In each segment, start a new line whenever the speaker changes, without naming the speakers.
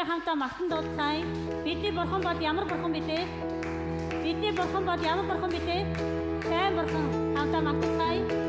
бүгдээрээ хамтаа магтан дуудцгаая. Бидний бурхан бод ямар бурхан бэ те? Бидний бурхан бод ямар бурхан бэ те? Сайн бурхан хамтаа магтцгаая.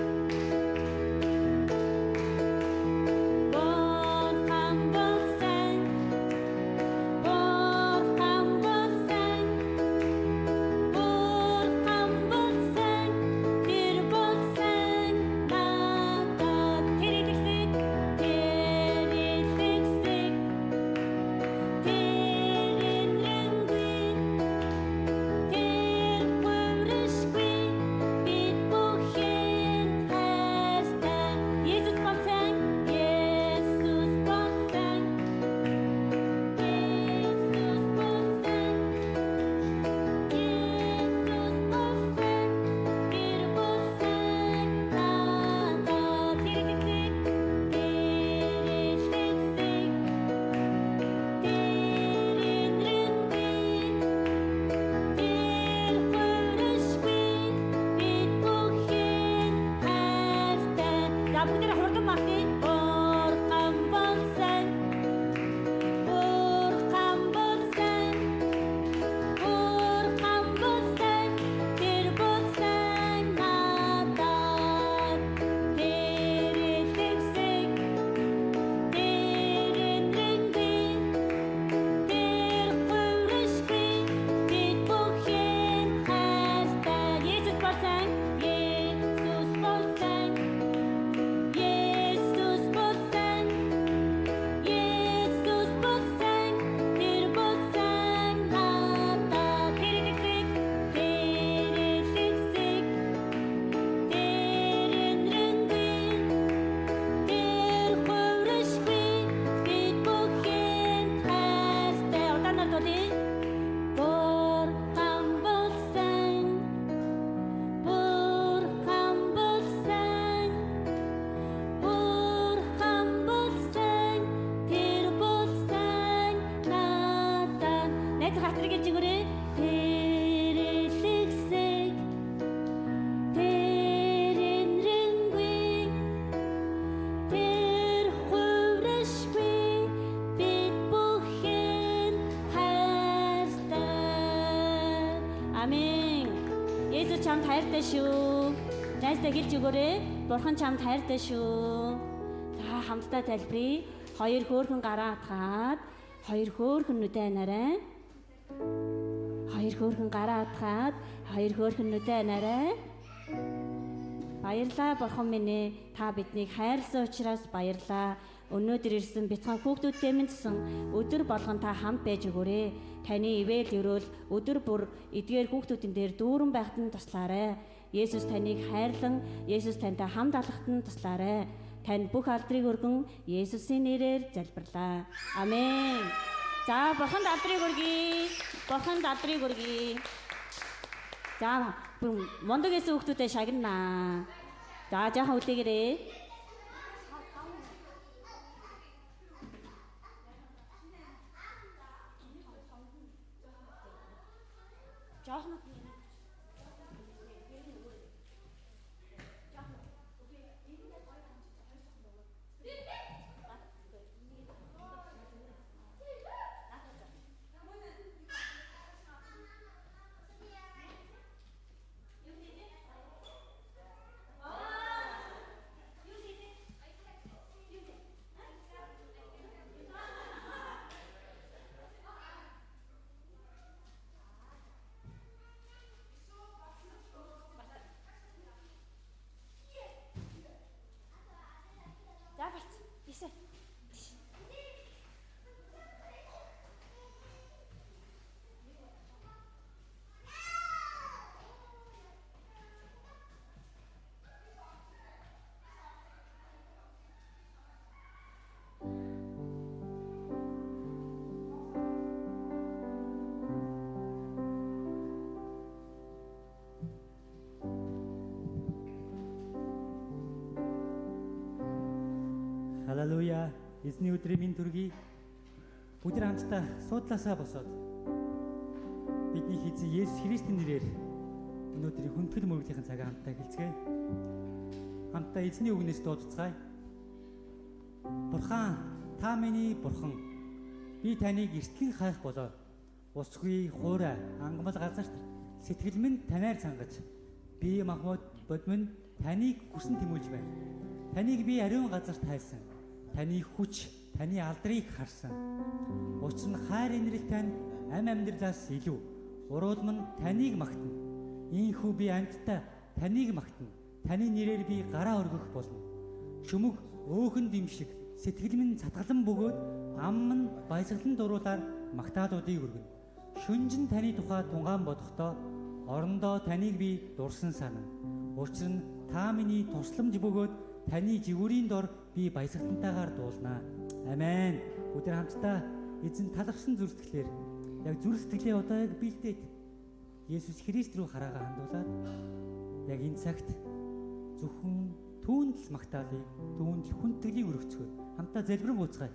чамд хайртай шүү. Найстай хэлж өгөөрэй. Бурхан чамд хайртай шүү. За хамтдаа залбирая. Хоёр хөөрхөн гараа атгаад, хоёр хөөрхөн нүдэ нарай. Хоёр хөөрхөн гараа атгаад, хоёр хөөрхөн нүдэ нарай. Баярлалаа бурхан минь ээ. Та биднийг хайрлсан учраас баярлалаа. Өнөөдөр ирсэн бяцхан хүүхдүүдтэй миньсэн өдөр болгон та хамт байж өгөөрэй. Таны ивэл өрөөл өдөр бүр эдгээр хүүхдүүдэн дээр дүүрэн байхад нь туслаарай. Есүс таныг хайрлан, Есүс тантай хамт алхахад нь туслаарай. Танд бүх алдрыг өргөн Есүсийн нэрээр залбирлаа. Амен. За бурханд алдрыг өргөе. Бурханд алдрыг өргөе. За мундаг эсэ хүүхдүүдэд шагнаа. За жаахан үлээгээрэй. Жаахан
Халелуя. Эзний өдрийн минь төргий. Бүгд хамтдаа суудлаасаа босоод бидний эзэн Есүс Христийн нэрээр өнөөдрийн хүндэтгэл мөрөглийн цагаа хамтдаа эхэлцгээе. Хамтдаа эзний үгнээс дуудацгаая. Бурхан, та миний бурхан. Би таныг эртлэн хайх болоо. Усгүй хуурай ангамл газарт сэтгэл минь танаар сангаж би Махмуд бодмон таныг хүсэн тэмүүлж байна. Таныг би ариун газарт хайсан. Таны хүч, таны алдрыг харсан. Учир нь хайр инрэл тань ам амьдралаас илүү. Уруудм нь таныг магтана. Ийхүү би амьтдаа таныг магтана. Таны нэрээр би гараа өргөх болно. Шүмэг өөхөн димшиг сэтгэл минь цатгалан бөгөөд ам нь баясгалан дуруулаар магтаадуудыг өргөнө. Шүнжин таны тухай тунгаан бодохдоо орондоо таныг би дурсан санана. Учир нь та миний тусламж бөгөөд таны жигүүрийн дор би баясгалантайгаар дуулнаа. Амен. Бүгд хамтдаа эзэн талархсан зүрхтгэлээр яг зүрхтгэлээ одоо яг бэлдээд Есүс Христ рүү хараагаа хандуулаад яг энэ цагт зөвхөн түүнд л магтаалыг, түүнд л хүндэтгэлийг өргөцгөө. Хамтдаа залбирэн гуйцгаая.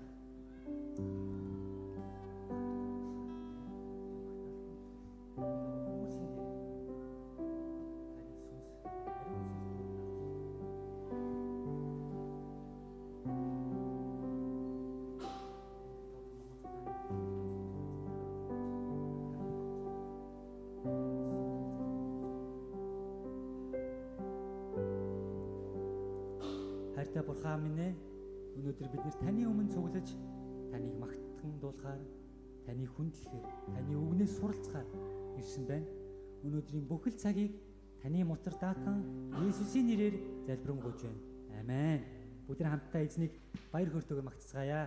Хайртай Бурхан минь ээ, өнөөдөр бид нэр таны өмнө цуглаж, таныг магтхан дуулахаар, таны хүндлэхээр, таны үгнээс суралцахаар ирсэн байна. Өнөөдрийн бүхэл цагийг таны мотор даатан Есүсийн нэрээр залбирanгуйж байна. Амен. Бүгд хамтдаа эзнийг баяр хөөртэйгээр магтцгаая.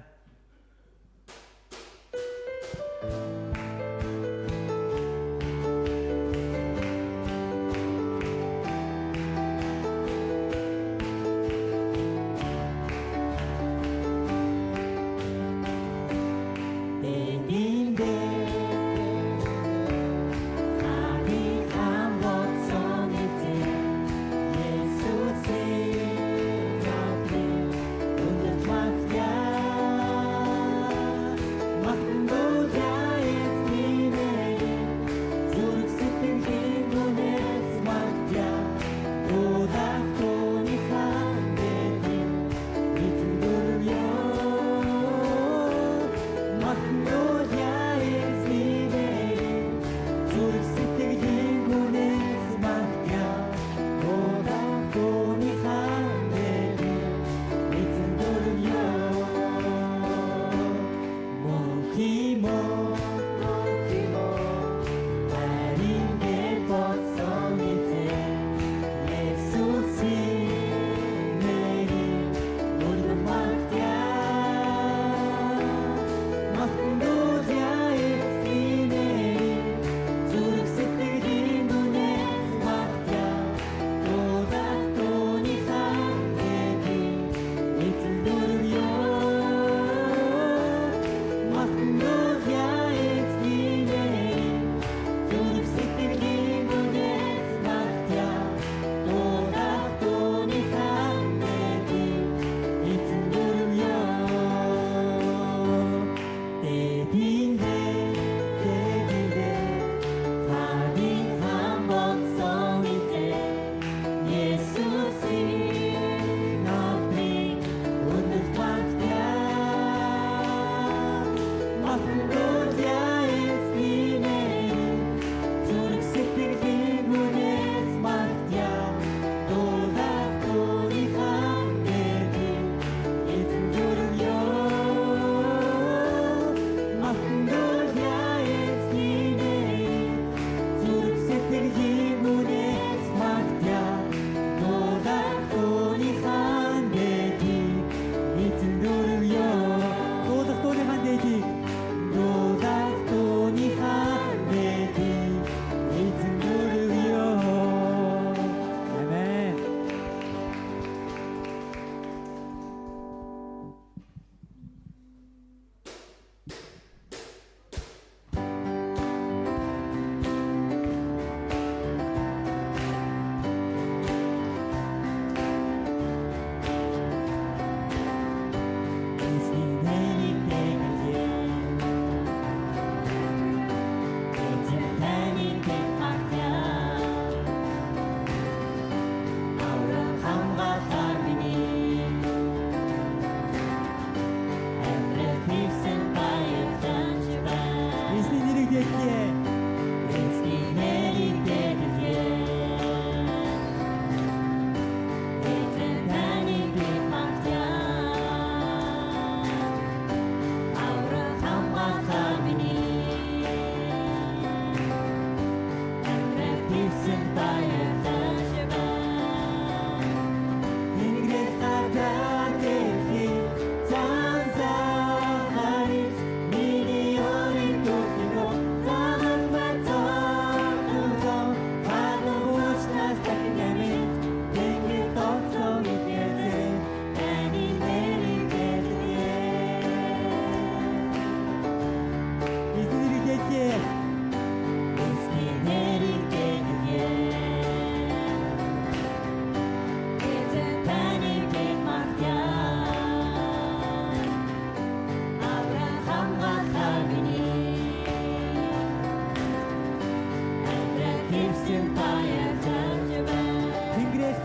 эзэн баярлаж байна.
Тэнгэрээс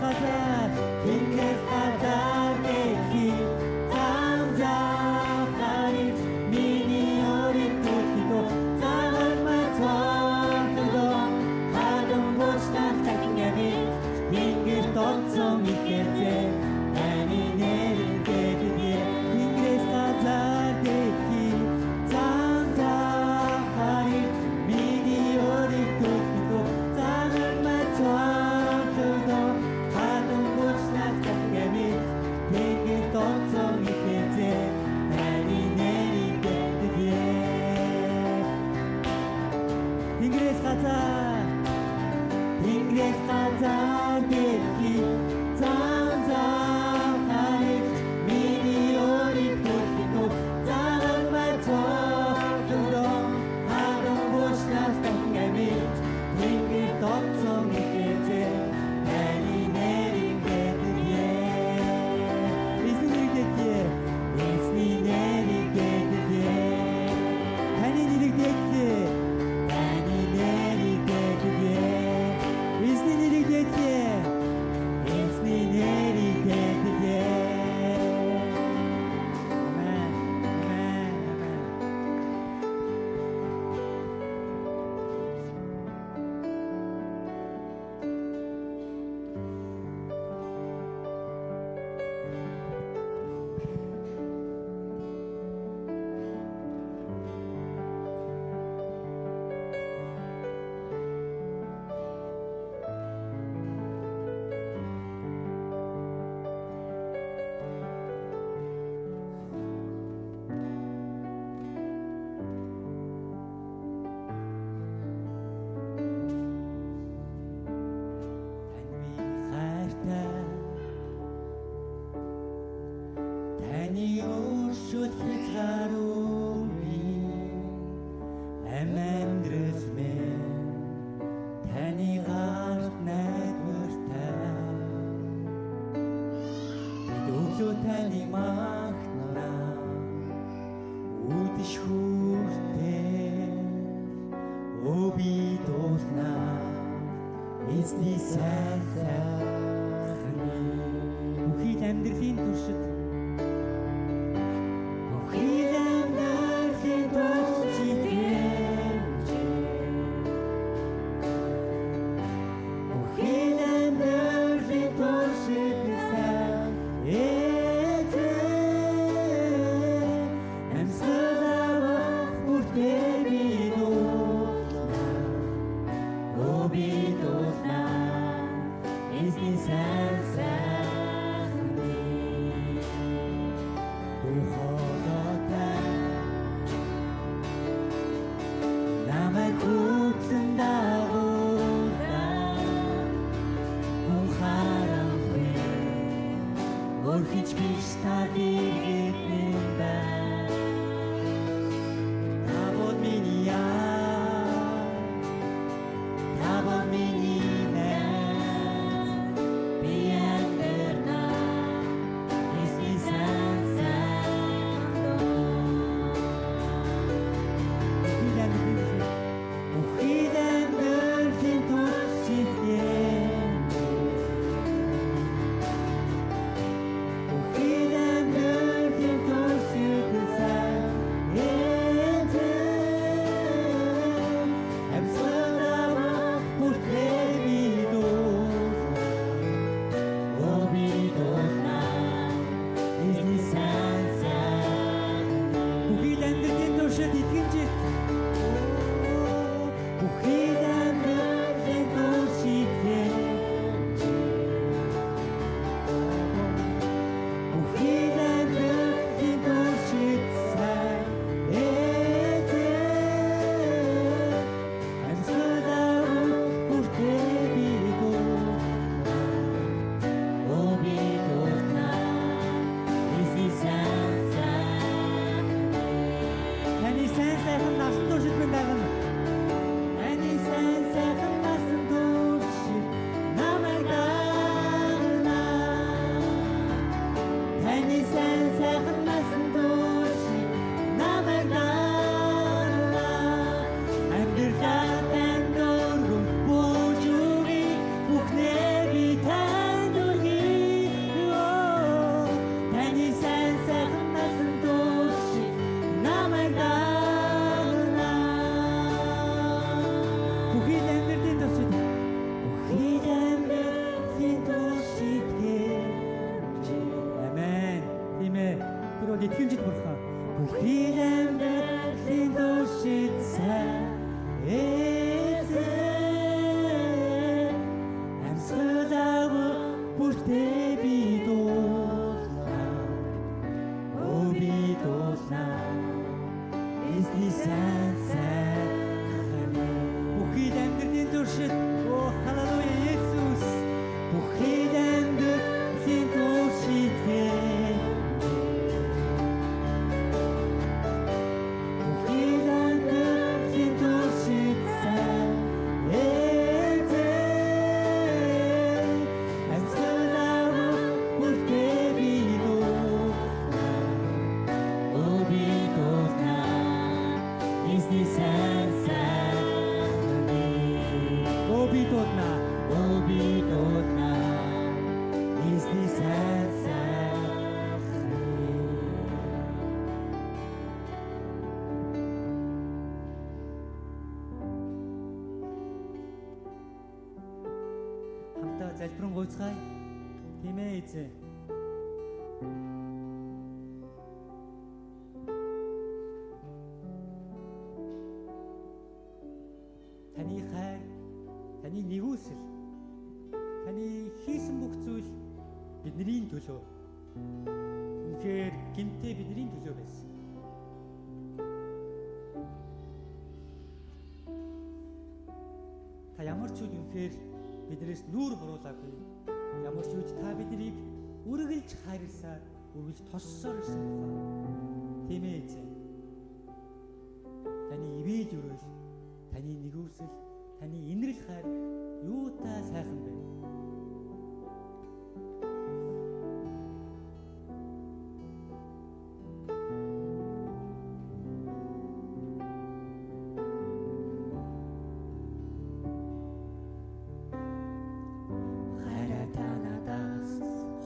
газар дэлхий зам захарч миний өрийг төлөв цагаан цаатдоо хадам бостан тагнавэ тэнгэр тооцсон ихэзээ таны нэрээр дэдгээ тэнгэрээс газар дэлхий зам захарч миний өрийг төлөв цагаан цаатдоо хадам бостан тагнавэ тэнгэр тооцсон ихэзээ таны нэрээр дэдгээ Тэнгэрээс газар дэлхий зам захарч миний өрийг төлөв цагаан цаатдоо хадам бостан тагнавэ тэнгэр тооцсон ихэзээ таны нэрээр дэдгээ Эзний нэрээр дэдгээ таны нэрээр дэдгээ Эзний нэрээр дэдгээ Эзний нэрээр дэдгээ Амен амен Таны өршөд хязгааруулгүй амандрал минь таны гарт найдвартай бид өглөө таны магтнаа үдэш хүртээ би дуулнаа эзний сайн сайхны бүхий амьдралын туршид Хич биш та дэргэдэн байна. Та бол миний та бол миний найз. Би амьдрна эзний сайн сайхнаар. Бүхий амьдралын туршид Бүхий амьдралын сайн сайхан бүхий амьдралын туршид оо халелуя Есүс бүхий амьдралын туршид бүхий амьдралын туршид сайн хамтаа залбирэн гуйцгаая. Тийм ээ эзэн. Таны хайр, таны нэгүсэл, таны хийсэн бүх зүйл бидний төлөө. Үнэхээр гинтээ бидний төлөө байсан. Та ямар ч үйл үнэхээр биднээс нүүр буруулаагүй. Ямар ч үед та биднийг үргэлж хайрласаар, үргэлж тоссоор ирсэн байна. Тийм ээ эзэн. Таны ивэж өрөөл, таны нэгүсэл, таны инрэл хайр юутай сайхан бэ?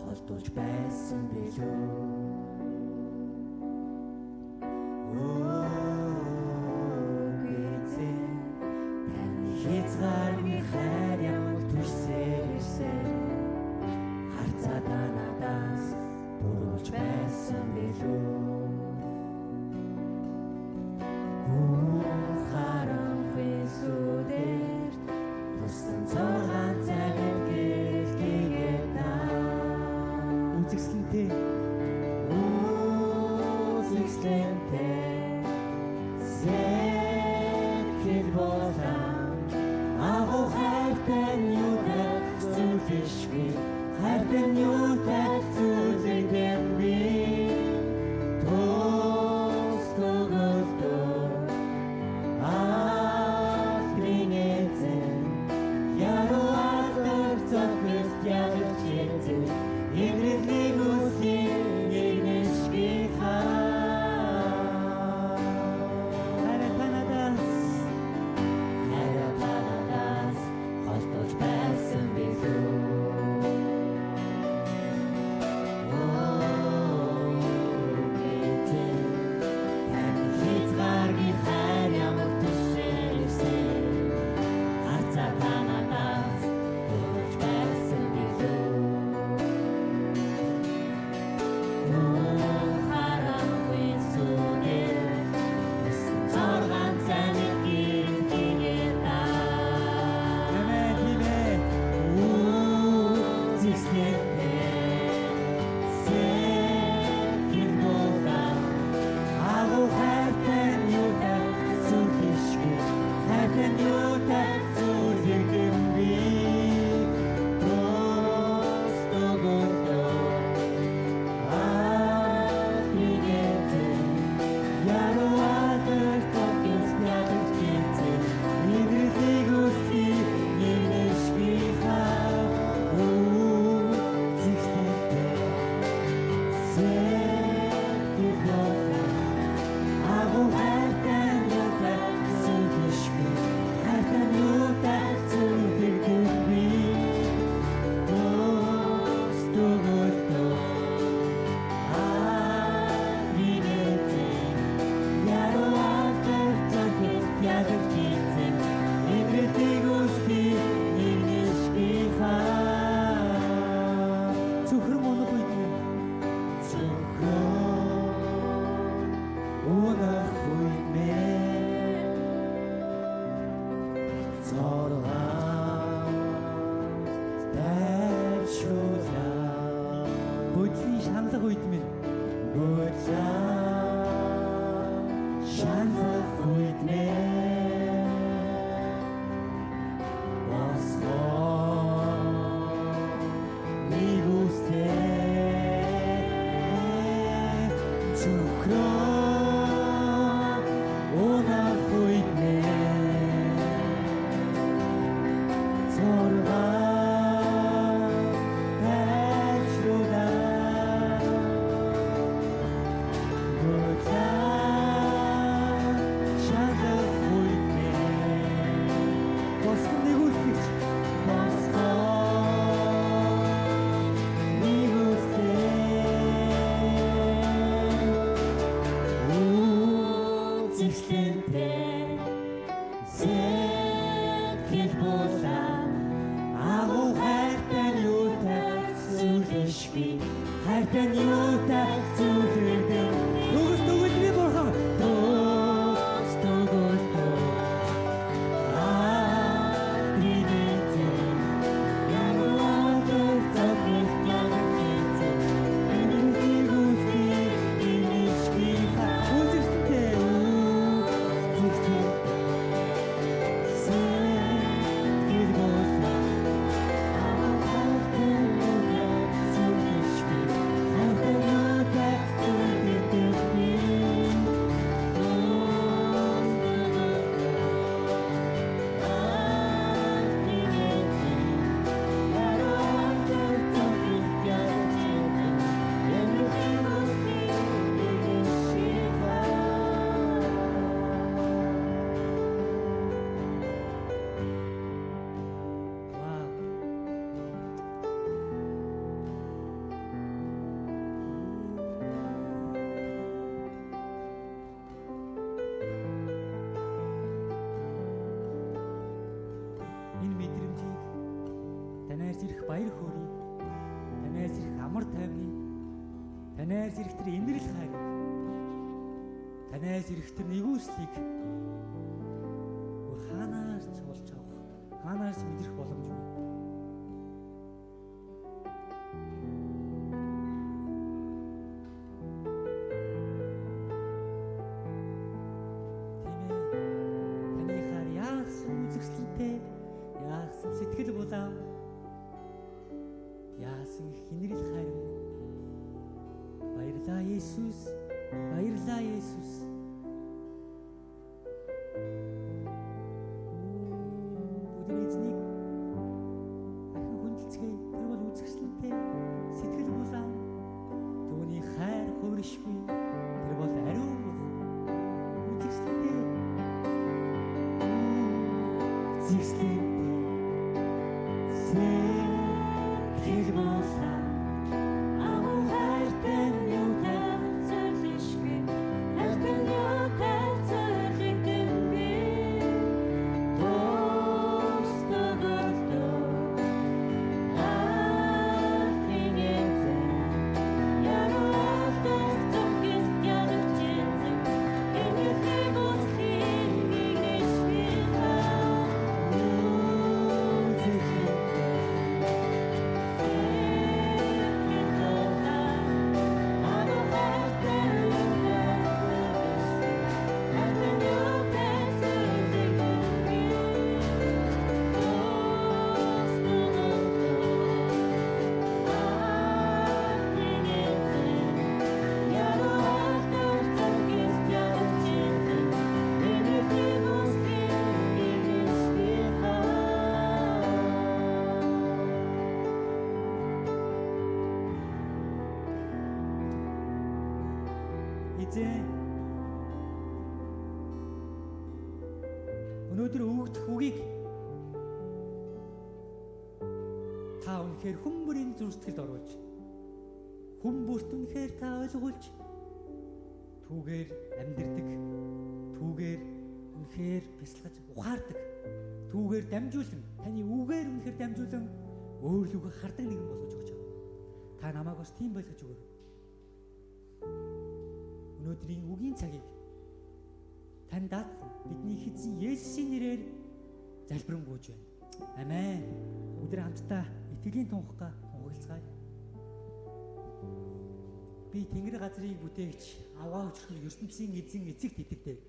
Холдуулж байсан билүү? Эзэн таны хязгаарны хайр ямар түшсээрсэн харцаатаа надаас бурууж байсан билүү? Харанхуй сүдээр туссан цоргаан цагт гэлтэйгээ даа үзэсгэлэнтэй сэтгэл болон агуу хайртай юутай зүйлшгүй хайртай юутай зүйлэмби тостогото ахринэзэн яруатар цогт ягчээзэн Эвридний үсийн нэгнэшгүй хайратанадаас холдуулж байсан билүү? Эзэн таны хязгаарны хайр ямар түшсээрсэн харцаатаа надаас бурууж байсан билүү? Бүдлийн шаналга үед минь. Шаналга
эзэнтэй сэтгэл булаа агуу хайртай юутай сүлэшгүй хайртай юутай зүрхэдэн
Төгс төгөлдрий бурхан.
төгс төгөлтөө
Вау. Энэ мэдрэмжийг танаас ирэх баяр хөөргийг, танаас ирэх амар тайвныг, танаас ирэх тэр инэрл хайрыг, танаас ирэх тэр нэгүслийг бүр хаанаас ч олж авах, хаанаас мэдрэх боломжгүй. Тийм ээ. Танихаар яасан үзэсгэлэнтэй, яасан сэтгэл булаам, яасан хинэрэл хайр вэ? Баярлалаа Есүс. Баярлалаа Есүс. Өдөр эзнийг дахин хүндэлцгээе. Тэр бол үзэсгэлэнтэй, сэтгэл булаам, түүний хайр хувиршгүй. Тэр бол ариун бол үзэсгэлэнтэй.
Зэгслэнтэй сэтгэл булаа агуу хайртай юутай зүрхэшгүй хайртай юутай зүрхэдэн би төгс төгөлтөө Аатрин эзэн яруутай зүгээс ядаж эзэн энэ хэмээн гинэшгүй
Эзэн. Өнөөдөр өгдөх үгийг та үнэхээр хүмүүрийн зүрсгэлд оруулж, хүмүүст үнэхээр та ойлгуулж, түүгээр амьдэрдэг, түүгээр үнэхээр бясалгаж ухаардаг, түүгээр дамжуулан, таны үгээр үнэхээр дамжуулан өөр лүгэ хардаг нэгэн болгож өгч байгаа. Та намайг бас тийм болгож өгөөрэй. Өнөөдрийн үгийн цагийг тань даад бидний эзэн Есүсийн нэрээр залбирanгуйж байна. Амен. Өдөр хамтдаа итгэлийн тунхагаа тунхаглацгаая. Би Тэнгэр газрыг бүтээгч аваа өчрхөл ертөнцийн эзэн эцэгт итгэдэг.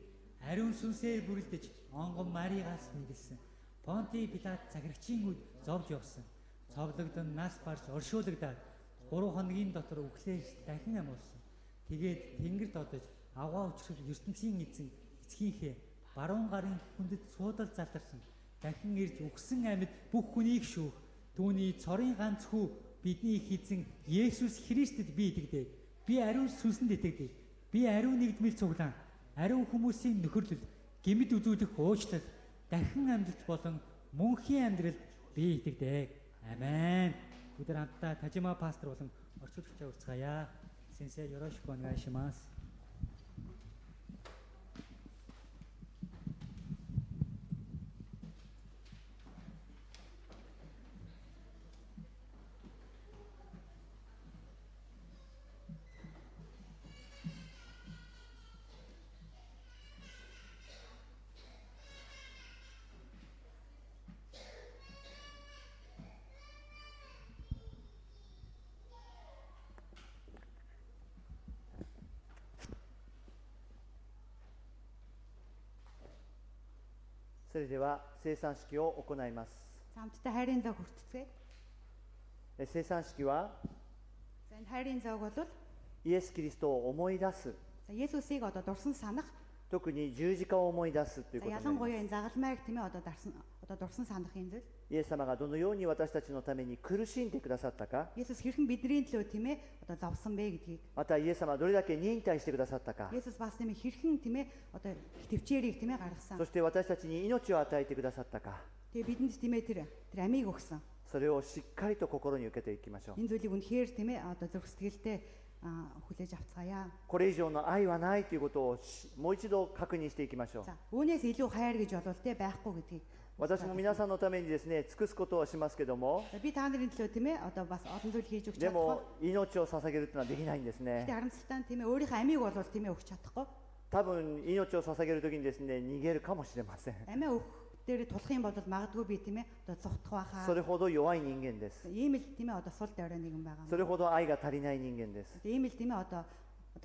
Ариун сүнсээр бүрэлдэж онгон Мариагаас мэдлсэн. Понти Пилат цагирагчийн үед зовж явсан. Цовлогдсон нас барж оршуулгадаад 3 хоногийн дотор үхлээс дахин амуулсан. Тэгээд тэнгэрд одож аваа өчрхөл ертөнцийн эзэн эцгийнхээ баруун гарын хүндэд суудал залдарсан. Дахин ирж үхсэн амьд бүх хүнийг шүүх. Түүний цорын ганц хүү бидний их эзэн Есүс Христэд би итгэдэг. Би ариун сүнсэнд итгэдэг. Би ариун нэгдмэл цуглаан, ариун хүмүүсийн нөхөрлөл, гэмэд үзүүлэх уучлал, дахин амьдлт болон мөнхийн амьдралд би итгэдэг. Амен. Өдөр хамтдаа Тажима пастор болон орчуулагчаа урьцгаая. Сенсей ёрошку онгайшимас.
それでは生産式を行います。
За хамтдаа хайрын зоог хүртцгээе.
生産式は
За энэ хайрын зоог бол
イエス・キリストを思い出す、
за Есүсийг одоо дурсан санах.
特に十字架を思い出すという
За
ことになり
ялангуяа
ます。
энэ загалмайг тийм ээ одоо дурсан санах юм зүйл.
イエス様がどのように私たちのために苦しんでくださったか、
Есүс хэрхэн бидний төлөө тийм ээ одоо зовсон бэ гэдгийг.
またイエス様がどれだけ忍耐してくださったか、
Есүс бас тийм ээ хэрхэн тийм ээ одоо төвчээрийг тийм ээ гаргасан.
そして私たちに命を与えてくださったか、
Тэгээ бидэнд тийм ээ тэр амийг өгсөн.
それをしっかりと心に受けていきましょう。
Энэ зүйлийг үнэхээр тийм ээ одоо зүрх сэтгэлдээ хүлээж авцгаая.
これ以上の愛はないということをもう一度確認していきましょう。
За үүнээс илүү хайр гэж болвол тийм байхгүй гэдгийг.
私も皆さんのためにですね、尽くすことをしますけども、
За би та нарын төлөө тийм ээ одоо бас олон зүйл хийж өгч
で
чадахгүй.
も命を捧げるというのはできないんです
Гэтэ
ね。
харамсалтай нь тийм ээ өөрийнхөө амийг бол тийм ээ өгч чадахгүй.
多分命を捧げるときにですね、逃げるかもしれません。
Амиа өгөх дээр тулах юм бол магадгүй би тийм ээ одоо зугтах байхаа.
それほど弱い人間です。
Ийм л тийм ээ одоо сул дорой нэгэн байгаа.
それほど愛が足りない人間です。
Ийм л тийм ээ одоо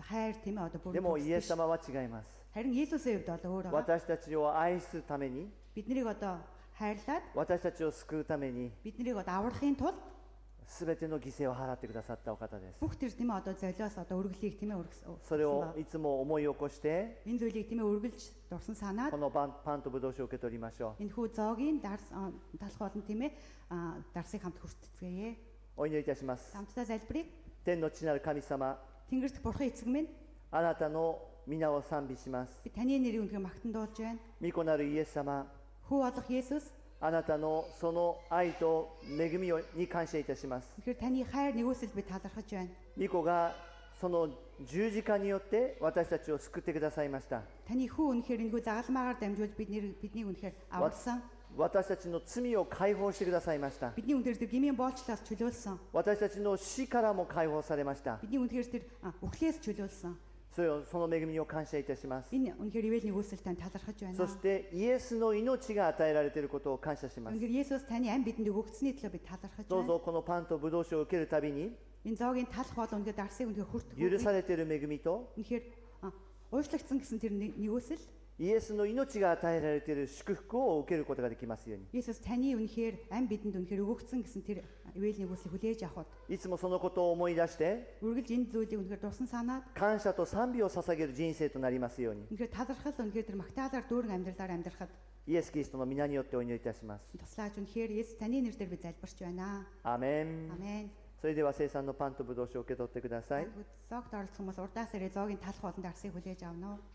хайр тийм ээ одоо бүр
でもイエス様は違います。
харин Есүсийн хувьд бол өөр байгаа.
私たちを愛するために、
Биднийг одоо хайрлаад
私たちを救うために、
биднийг одоо аврахын тулд
すべての犠牲を払ってくださったお方です。
бүх тэр тийм ээ одоо золиос одоо өргөлийг тийм ээ өргөсөн.
それをいつも思い起こして、
Энэ зүйлийг тийм ээ өргөлж дурсан санаад
このパンとブドウ酒を受け取りましょう。
энэ хүү зоогийн талх болон тийм ээ дарсыг хамт хүртцгээе.
お祈りいたします。
Хамтдаа залбирая.
天の父なる神様、
Тэнгэрт бурхан эцэг минь
あなたの皆を賛美します。
би таны нэрийг үнэхээр магтандуулж байна.
御子なるイエス様、
Хүү болох Есүс
あなたのその愛と恵みに感謝いたします。
тэгэхээр таны хайр нэгүсэл би талархаж байна.
御子がその十字架によって私たちを救ってくださいました。
Таны хүү үнэхээр энэхүү загалмаагаар дамжуулж биднийг үнэхээр аварсан.
私たちの罪を解放してくださいました。
Бидний үнэхээр тэр гмийн боолчлоос чөлөөлсөн.
私たちの死からも解放されました。
Бидний үнэхээр тэр үхлээс чөлөөлсөн.
その恵みを感謝いたします。
Энэ үнэхээр ивэл нэгүсэл тань талархаж байна.
そしてイエスの命が与えられていることを感謝します。
Үнэхээр Есүс таны амь бидэнд өгөгдсөний төлөө би талархаж
どう
байна.
ぞこのパンとブドウ酒を受けるたびに
Энэ зоогийн талх бол үнэхээр дарсыг үнэхээр
許
хүртэх.
されている恵みと
Үнэхээр уушлагдсан гэсэн тэр нэгүсэл
イエスの命が与えられている祝福を受けることができますように。
Есүс таны үнэхээр амь бидэнд үнэхээр өгөгдсөн гэсэн тэр ивэл нэгүслийг хүлээж авахд
いつもそのことを思い出して
үргэлж энэ зүйлийг үнэхээр дурсан санаад
感謝と賛美を捧げる人生となりますように。
үнэхээр талархал үнэхээр тэр магтаалаар дүүрэн амьдралаар амьдрахад
イエス・キリストの皆によってお祈りいたします。
туслаач үнэхээр Есүс таны нэрээр би залбирч байна.
アーメン。
Амен.
それでは生産のパンとブドウ酒を受け取ってください。
Зоогт оролцох хүмүүс урдаас ирээ зоогийн талх болон дарсыг хүлээж авна уу?
「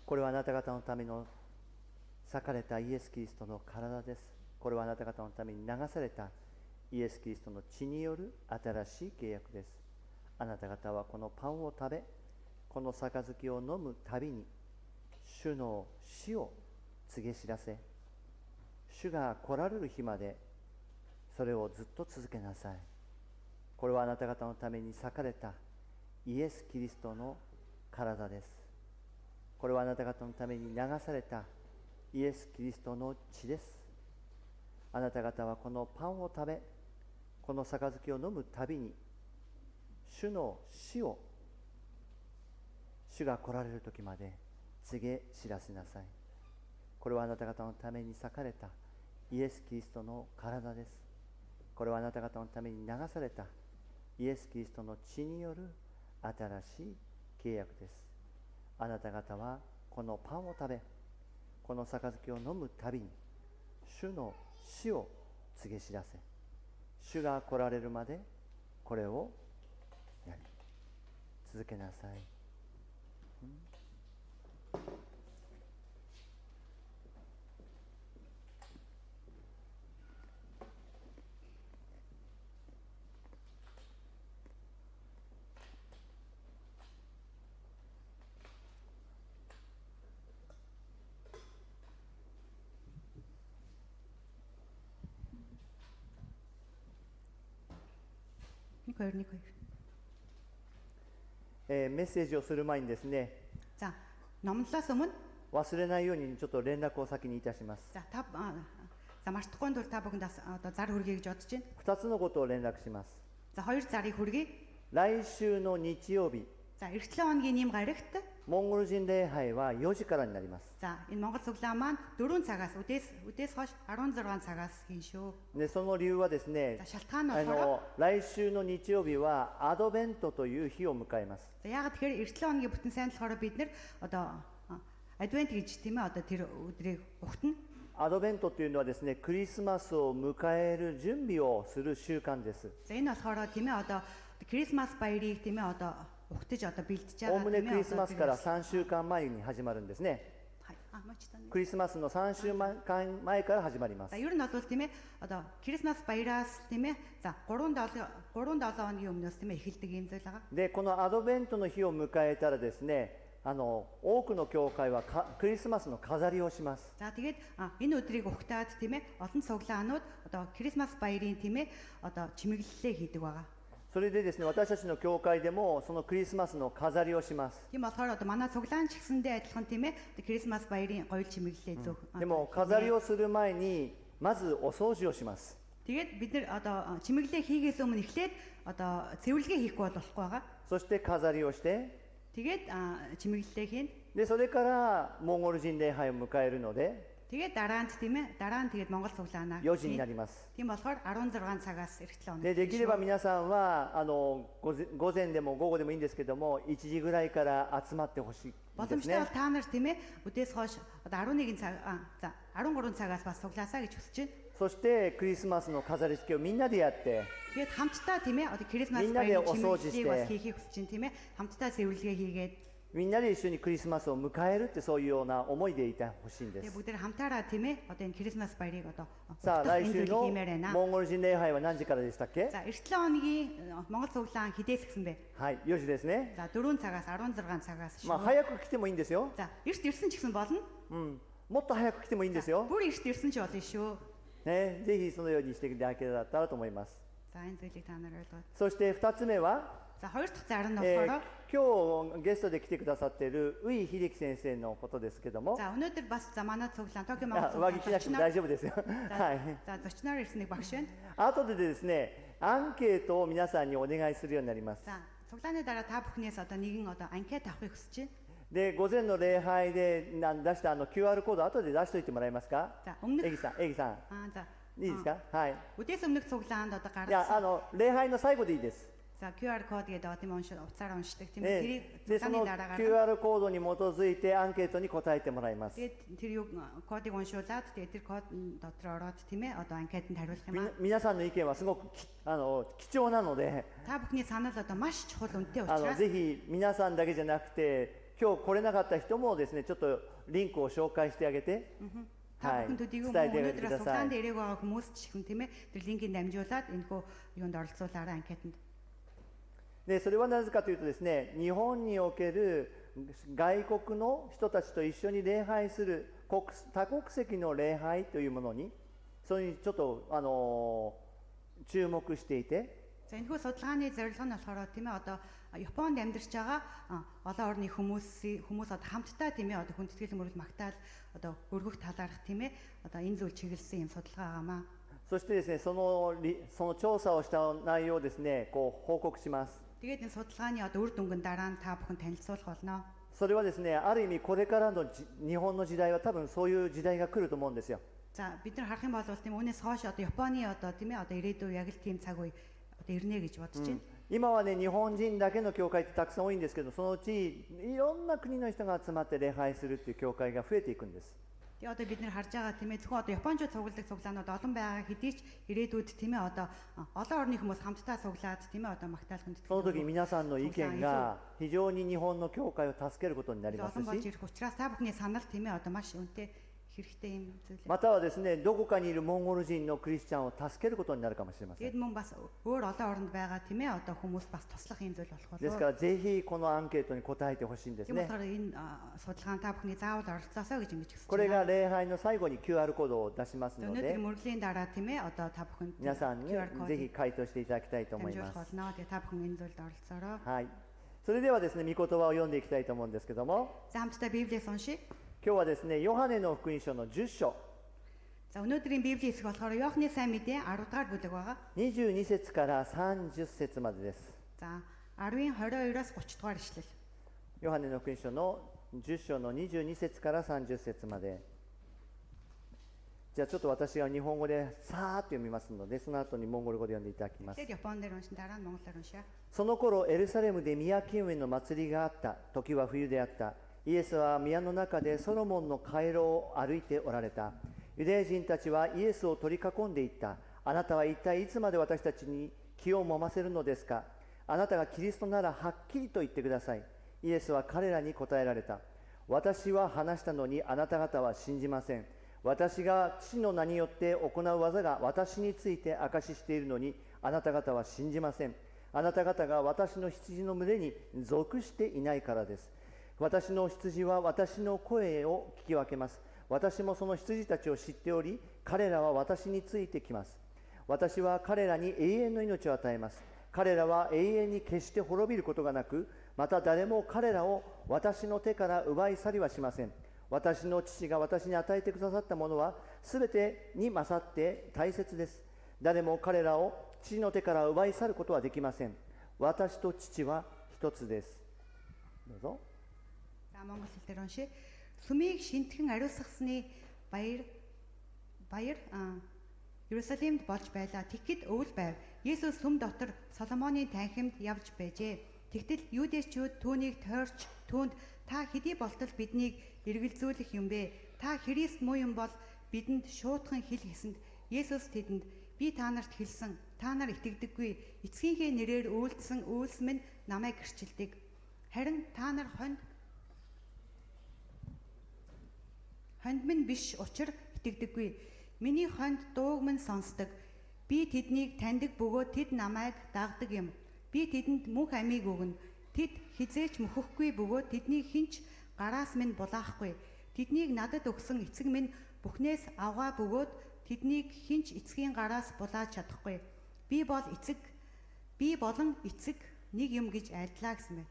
これはあなた方のための裂かれたイエス・キリストの体です。これはあなた方のために流されたイエス・キリストの血による新しい契約です。あなた方はこのパンを食べ、この杯を飲むたびに、主の死を告げ知らせ、主が来られる日までそれをずっと続けなさい。これはあなた方のために裂かれたイエス・キリストの体です。これはあなた方のために流されたイエス・キリストの血です。あなた方はこのパンを食べ、この杯を飲むたびに、主の死を、主が来られる時まで告げ知らせなさい。これはあなた方のために裂かれたイエス・キリストの体です。これはあなた方のために流されたイエス・キリストの血による新しい契約です。あなた方はこのパンを食べ、この杯を飲むたびに、主の死を告げ知らせ、主が来られるまでこれをやり続けなさい。
2
メッセージをする前にですね、
За, номлолоос өмнө
忘れないようにちょっと連絡を先にいたします。
За за мартахгүй тул та бүхэнд одоо зар хүргэе гэж бодож байна.
2つのことを連絡します。
За хоёр зарыг хүргэе.
来週の日曜日、
За эх 7 хоногийн нэм гарагт
モンゴル人礼拝は4時からになります。
за энэ Монгол цуглаан маань 4 цагаас үдээс хойш 16 цагаас хийн шүү.
でその理由はですね
За шалтгаан нь болохоор
来週の日曜日はアドベントという日を迎えます。
за ягаад тэгэхээр эх 7 хоногийн бүтэн сайн болохоор бид нэр одоо адвент гэж тийм ээ одоо тэр өдрийг ухтана.
アドベントというのはですね、クリスマスを迎える準備をする習慣です。
За энэ болохоор тийм ээ одоо Крисмас баярыг тийм ээ одоо ухтаж одоо бэлтэж
おお
байгаа
むね
тийм
ク
ээ
リスマスから3週間前に始まるんですね。
одоо
クリスマスの3週間前から始まりま
За
す。
ер нь бол тийм ээ одоо Крисмас баяраас тийм ээ за 3-7 хоногийн өмнөөс тийм ээ эхэлдэг юм зүйл байгаа.
で、このアドベントの日を迎えたらですね、多くの教会はクリスマスの飾りをします。
За тэгээд энэ өдрийг ухтаад тийм ээ олон цуглаанууд одоо Крисмас баярын тийм ээ одоо чимэглэлээ хийдэг байгаа.
それでですね、私たちの教会でもそのクリスマスの飾りをします。
Тийм болохоор одоо манай цуглаан ч гэсэндээ адилхан тийм ээ Крисмас баярын гоёл чимэглэлээ зөөх.
でも飾りをする前にまずお掃除をします。
Тэгээд бид нар одоо чимэглэлээ хийгээс өмнө эхлээд одоо цэвэрлэгээ хийхгүй болохгүй байгаа.
そして飾りをして、
Тэгээд чимэглэлээ хийн.
でそれからモンゴル人礼拝を迎えるので
Тэгээд дараа нь тийм ээ дараа нь тэгээд Монгол цуглаанаа
4時になります。
тийм болохоор 16 цагаас эрт 7
でできれば皆さんは午前でも午後でもいいんですけども1時ぐらいから集まってほしいです
боломжтой
ね
бол та нар тийм ээ үдээс хойш одоо 11 цаг за 13 цагаас бас цуглаасаа гэж хүсэж байна.
そしてクリスマスの飾り付けをみんなでやって
Тэгээд хамтдаа тийм ээ одоо Крисмас
Минь надад
баярын
осоож
чимэглэлийг
штэ.
бас хийхийг хүсэж байна тийм ээ хамтдаа цэвэрлэгээ хийгээд
みんなで一緒にクリスマスを迎えるってそういうような思いでいてほしいんで
тэгээд
す。
бүгд хамтаараа тийм ээ одоо энэ Крисмас баярыг одоо
さあ
ухтах
来
энэ
週
зүйлийг
の
хиймээр байна.
モンゴル人礼拝は何時からでしたっけ？
За эрт 7 хоногийн Монгол цуглаан хідээс гисэн бэ.
はい、4時ですね。
За 4 цагаас 16 цагаас
まあ
шүү.
早く来てもいいんですよ。
За эрт ирсэн ч гэсэн болно.
うん、もっと早く来てもいいんですよ。
Бүр эрт ирсэн ч болно шүү.
ね、ぜひそのようにしていただけたらと思います。
За энэ зүйлийг та нар ойлгоод.
そして2つ目は、
За хоёр дахь зар нь болохоор
今日ゲストで来てくださっているウイ秀樹先生のことですけども、
за өнөөдөр бас за манай цуглаан Токио Монгол
上着着なくても大丈夫ですよ。はい。
За зочноор ирсэн нэг багш байна.
後でですね、アンケートを皆さんにお願いするようになります。
За цуглааны дараа та бүхнээс одоо нэгэн одоо анкет авахыг хүсэж байна.
で、午前の礼拝で出したQR コード後で出しておいてもらえますか？
За өмнөх
エギさん、エギさん、
за
いいですか？はい。
үдээс өмнөх цуглаанд одоо
いや、
гаргасан.
礼拝の最後でいいです。
За QR код гэдэг тийм уцаараа уншдаг тийм
ね
ээ.
で、そ
Тэрийг
の
цуглааны дараагаар
QR コードに基づいてアンケートに答えてもらいます。
тэгээд тэр юу кодыг уншуулад тэгээд тэр код дотор ороод тийм ээ одоо анкетанд хариулах юм аа.
皆さんの意見はすごく貴重なので、
Та бүхний санал одоо маш чухал үнэтэй учраас
ぜひ皆さんだけじゃなくて、今日来れなかった人もですね、ちょっとリンクを紹介してあげて、
та
はい、
бүхэн төдийгүй
伝えてあげてく
өнөөдрөөс
ださ
цуглаанд
い。
ирээгүй байгаа хүмүүс ч ихэнх тийм ээ тэр линкийг дамжуулаад энэ хөө юунд оролцуулаарай анкетанд.
で、それはなぜかというとですね、日本における外国の人たちと一緒に礼拝する多国籍の礼拝というものに、それにちょっと注目していて、
За энэ хүү судалгааны зорилго нь болохоор тийм ээ одоо Японд амьдарч байгаа олон орны хүмүүс одоо хамтдаа тийм ээ одоо хүндэтгэл мөрөл магтаал одоо өргөх талаарх тийм ээ одоо энэ зүйл чиглэсэн юм судалгаа байгаамаа.
そしてですね、その調査をした内容をですね、こう報告します。
Тэгээд энэ судалгааны одоо үр дүнгийн дараа нь та бүхэн танилцуулах болно.
それはですね、ある意味これからの日本の時代は多分そういう時代が来ると思うんですよ。
За бид нар харах юм бол тийм үүнээс хойш одоо Японы одоо тийм ээ одоо ирээдүйн яг л тийм цаг үе одоо ирнэ гэж бодож байна.
今はね、日本人だけの教会ってたくさん多いんですけど、そのうちいろんな国の人が集まって礼拝するっていう教会が増えていくんです。
Тэгээ одоо бид нар харж байгаа тийм ээ зөвхөн одоо Япончууд цугладаг цуглаанууд олон байгаа хэдий ч ирээдүйд тийм ээ одоо олон орны хүмүүс хамтдаа цуглаад тийм ээ одоо магтаал хүндэтгэл
その時皆さんの意見が非常に日本の教会を助けることになります
олон болж
し、
ирэх учраас та бүхний санал тийм ээ одоо маш үнэтэй хэрэгтэй юм зүйл.
またはですね、どこかにいるモンゴル人のクリスチャンを助けることになるかもしれません。
Тэгээд мөн бас өөр олон оронд байгаа тийм ээ одоо хүмүүс бас туслах юм зүйл болох
です
болов.
からぜひこのアンケートに答えてほしいんですね。
Тийм болохоор энэ судалгаанд та бүхний заавал оролцоосоо гэж ингэж
これ
хүсэж
が
байна.
礼拝の最後に QR コードを出しますの
Өнөөдөр
で、
мөрөглийн дараа тийм ээ одоо та бүхэнд
皆さんに
QR
ぜひ
код
回答していただきたいと思いま
дамжуулах
す。
болно. Тэгээд та бүхэн энэ зүйлд оролцоороо.
はい。それではですね、御言葉を読んでいきたいと思うんですけども、
За хамтдаа Библиэс уншия.
今日はですね、ヨハネの福音書の10章、
За өнөөдрийн Библийн хэсэг болохоор Иохны сайн мэдээ 10 дугаар бүлэг байгаа.
22節から30節までです。
За 10-ын 22-оос 30 дугаар ишлэл.
ヨハネの福音書の10章の22節から30節まで。じゃあちょっと私が日本語でさーっと読みますので、その後にモンゴル語で読んでいただきます。
Тэгэхэд Японд дээр уншин дараа нь Монголоор уншаа.
その頃エルサレムで宮清めの祭りがあった。時は冬であった。イエスは宮の中でソロモンの回廊を歩いておられた。ユダヤ人たちはイエスを取り囲んでいった。あなたは一体いつまで私たちに気を揉ませるのですか。あなたがキリストならはっきりと言ってください。イエスは彼らに答えられた。私は話したのにあなた方は信じません。私が父の名によって行う技が私について証ししているのにあなた方は信じません。あなた方が私の羊の群れに属していないからです。私の羊は私の声を聞き分けます。私もその羊たちを知っており、彼らは私についてきます。私は彼らに永遠の命を与えます。彼らは永遠に決して滅びることがなく、また誰も彼らを私の手から奪い去りはしません。私の父が私に与えてくださったものはすべてに勝って大切です。誰も彼らを父の手から奪い去ることはできません。私と父は一つです。どうぞ。
За Монгол хэл дээр уншия. Сүмийг шинтгэн ариусгасны баяр Иерусалимд болж байлаа. Тэгэхэд өвөл байв. Есүс сүм дотор Соломоны танхимд явж байжээ. Тэгтэл юудэчүүд түүнийг тойрч түүнд та хэдий болтол биднийг эргэлзүүлэх юм бэ? Та Христ муу юм бол бидэнд шуудхан хэл гэсэнд Есүс тэдэнд би та нарт хэлсэн. Та нар итгэдэггүй. Эцгийнхээ нэрээр үйлдсэн үйлс минь намайг гэрчилдэг. Харин та нар хонд минь биш учир итгэдэггүй. Миний хонд дууг минь сонсдог. Би тэднийг таньдаг бөгөөд тэд намайг дагдаг юм. Би тэдэнд мөнх амийг өгнө. Тэд хизээч мөхөхгүй бөгөөд тэдний хинч гараас минь булаахгүй. Тэднийг надад өгсөн эцэг минь бүхнээс авгаа бөгөөд тэднийг хинч эцгийн гараас булааж чадахгүй. Би болон эцэг нэг юм гэж айлтлаа гэсэн байна.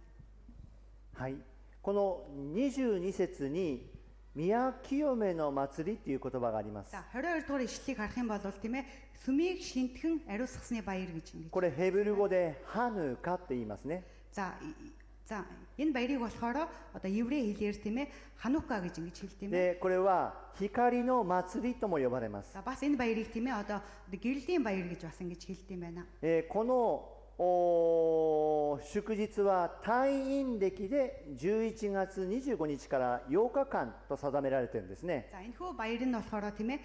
はい。この22節に宮清めの祭りという言葉があります。
За 22 дугаар ишлэлийг харах юм бол тийм ээ сүмийг шинтгэн ариусгасны баяр гэж ингэж.
これヘブル語でハヌカって言いますね。
За энэ баярыг болохоор одоо еврей хэлээр тийм ээ ханука гэж ингэж хэлдэг юм байна.
で、これは光の祭りとも呼ばれます。
За бас энэ баярыг тийм ээ одоо гэрлийн баяр гэж бас ингэж хэлдэг юм байна.
この祝日は太陰暦で11月25日から8日間と定められているんですね。
За энэхүү баяр нь болохоор тийм ээ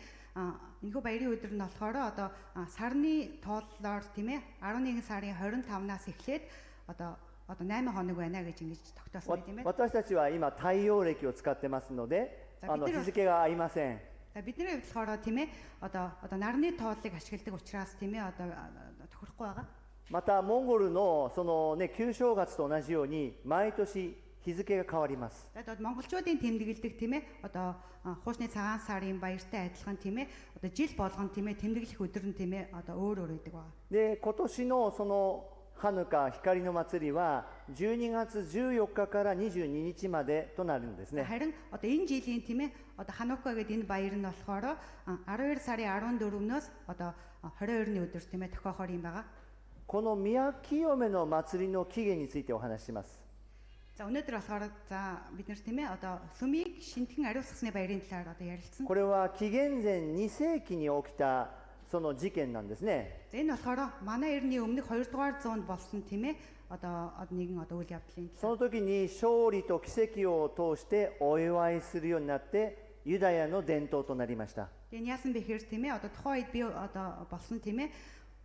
энэхүү баярын өдөр нь болохоор одоо сарны тооллоор тийм ээ 11 сарын 25-наас эхлээд одоо 8 хоног байна гэж ингэж тогтоосон байт юм байна.
私たちは今太陽暦を使ってますので、日付が合いません。
За бидний хувьд болохоор тийм ээ одоо нарны тооллыг ашигладаг учраас тийм ээ одоо тохирохгүй байгаа.
またモンゴルのそのね旧正月と同じように毎年日付が変わります。
Тэгээд монголчуудын тэмдэглэдэг тийм ээ одоо хуучны цагаан сарын баяртай адилхан тийм ээ одоо жил болгон тийм ээ тэмдэглэх өдөр нь тийм ээ одоо өөр байдаг байна.
で今年のそのハヌカ光の祭りは12月14日から22日までとなるんですね。
Харин одоо энэ жилийн тийм ээ одоо ханука гэдэг энэ баяр нь болохоор 12 сарын 14-өөс одоо 22-ны өдөр тийм ээ тохиохоор юм байгаа.
この宮清めの祭りの起源についてお話しします。
За өнөөдөр болохоор за бид нар тийм ээ одоо сүмийг шинтгэн ариусгасны баярын талаар одоо ярилцсан.
これは紀元前2世紀に起きたその事件なんですね。
За энэ болохоор манай эртний өмнөх 2 дугаар зуунд болсон тийм ээ одоо нэгэн одоо үйл явдлын
その時に勝利と奇跡を通してお祝いするようになってユダヤの伝統となりました。
энэ яасан бэ гэхээр тийм ээ одоо тухайн үед би одоо болсон тийм ээ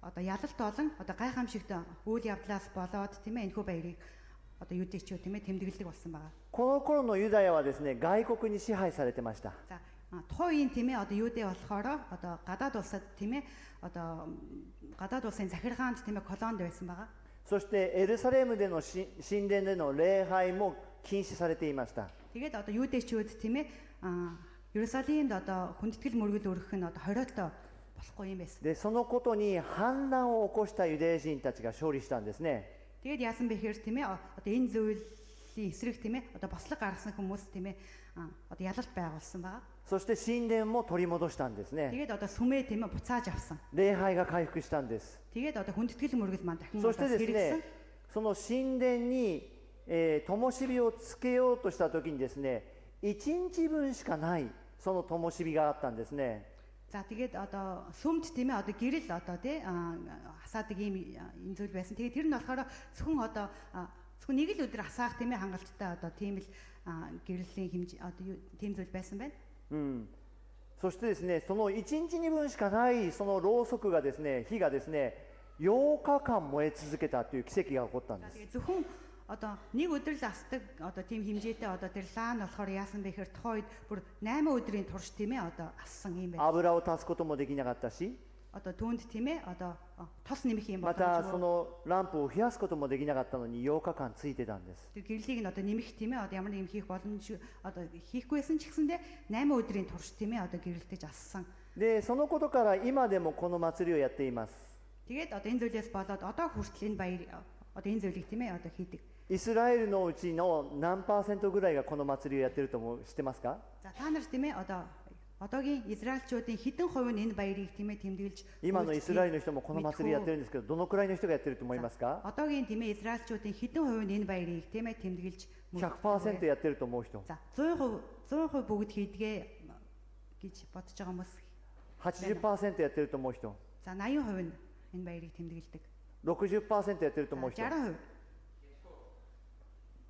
одоо ялалт болон одоо гайхамшигт үйл явдлаас болоод тийм ээ энэхүү баярыг одоо юудэчүү тийм ээ тэмдэглэдэг болсон байгаа.
この頃のユダヤはですね、外国に支配されてました。
За тухайн үеийн тийм ээ одоо юудэ болохоор одоо гадаад улсад тийм ээ одоо гадаад улсын захиргаанд тийм ээ колонд байсан байгаа.
そしてエルサレムでの神殿での礼拝も禁止されていました。
Тэгээд одоо юудэчүүд тийм ээ Иерусалимд одоо хүндэтгэл мөргөл өргөх нь одоо хориотой болохгүй юм байсан.
で、そのことに反乱を起こしたユダヤ人たちが勝利したんですね。
Тэгээд яасан бэ гэхээр тийм ээ одоо энэ зүйлийн эсрэг тийм ээ одоо бослог гаргасан хүмүүс тийм ээ одоо ялалт байгуулсан байгаа.
そして神殿も取り戻したんですね。
Тэгээд одоо сүмээ тийм ээ буцааж авсан.
礼拝が回復したんです。
Тэгээд одоо хүндэтгэл мөргөл маань дахин
そして
удаас
です
хэрэгсэн.
ね、その神殿に、灯火をつけようとした時にですね、1日分しかないその灯火があったんですね。
За тэгээд одоо сүмд тийм ээ одоо гэрэл одоо тий хасаадаг ийм энэ зүйл байсан. Тэгээд тэр нь болохоор зөвхөн одоо зөвхөн нэг л өдөр хасаах тийм ээ хангалттай одоо тийм л гэрлийн хэмжээ одоо тийм зүйл байсан байна.
そしてですね、その1日2分しかないそのろうそくがですね、火がですね、8日間燃え続けたという奇跡が起こったん
За
です。
тэгээд зөвхөн одоо нэг өдөр л асдаг одоо тийм хэмжээтэй одоо тэр лаан болохоор яасан бэ гэхээр тухайд бүр 8 өдрийн турш тийм ээ одоо ассан юм байна.
油を足すこともできなかったし、
Одоо түүнд тийм ээ одоо тос нэмэх юм
またそ
боломжгүй.
のランプを増やすこともできなかったのに8日間ついてたんです。
Тэр гэрлийг нь одоо нэмэх тийм ээ одоо ямар нэг юм хийх боломж одоо хийхгүйсэн ч гэсэндээ 8 өдрийн турш тийм ээ одоо гэрэлтэж ассан.
で、そのことから今でもこの祭りをやっています。
Тэгээд одоо энэ зүйлээс болоод одоо хүртэл энэ баяр одоо энэ зүйлийг тийм ээ одоо хийдэг.
イスラエルのうちの何パーセントぐらいがこの祭りをやってると知ってますか？
За та нар тийм ээ одоогийн Израильчуудын хэдэн хувь нь энэ баярыг тийм ээ тэмдэглэж
今のイスラエルの人もこの祭りやってるんですけど、どのくらいの人がやってると思いますか？
одоогийн тийм ээ Израильчуудын хэдэн хувь нь энэ баярыг тийм ээ тэмдэглэж
100% やってると思う人、
За 100% бүгд хийдгээ гэж бодож байгаа хүмүүс.
80% やってると思う人、
За 80% нь энэ баярыг тэмдэглэдэг.
60% やってると
За
思う人、
60%,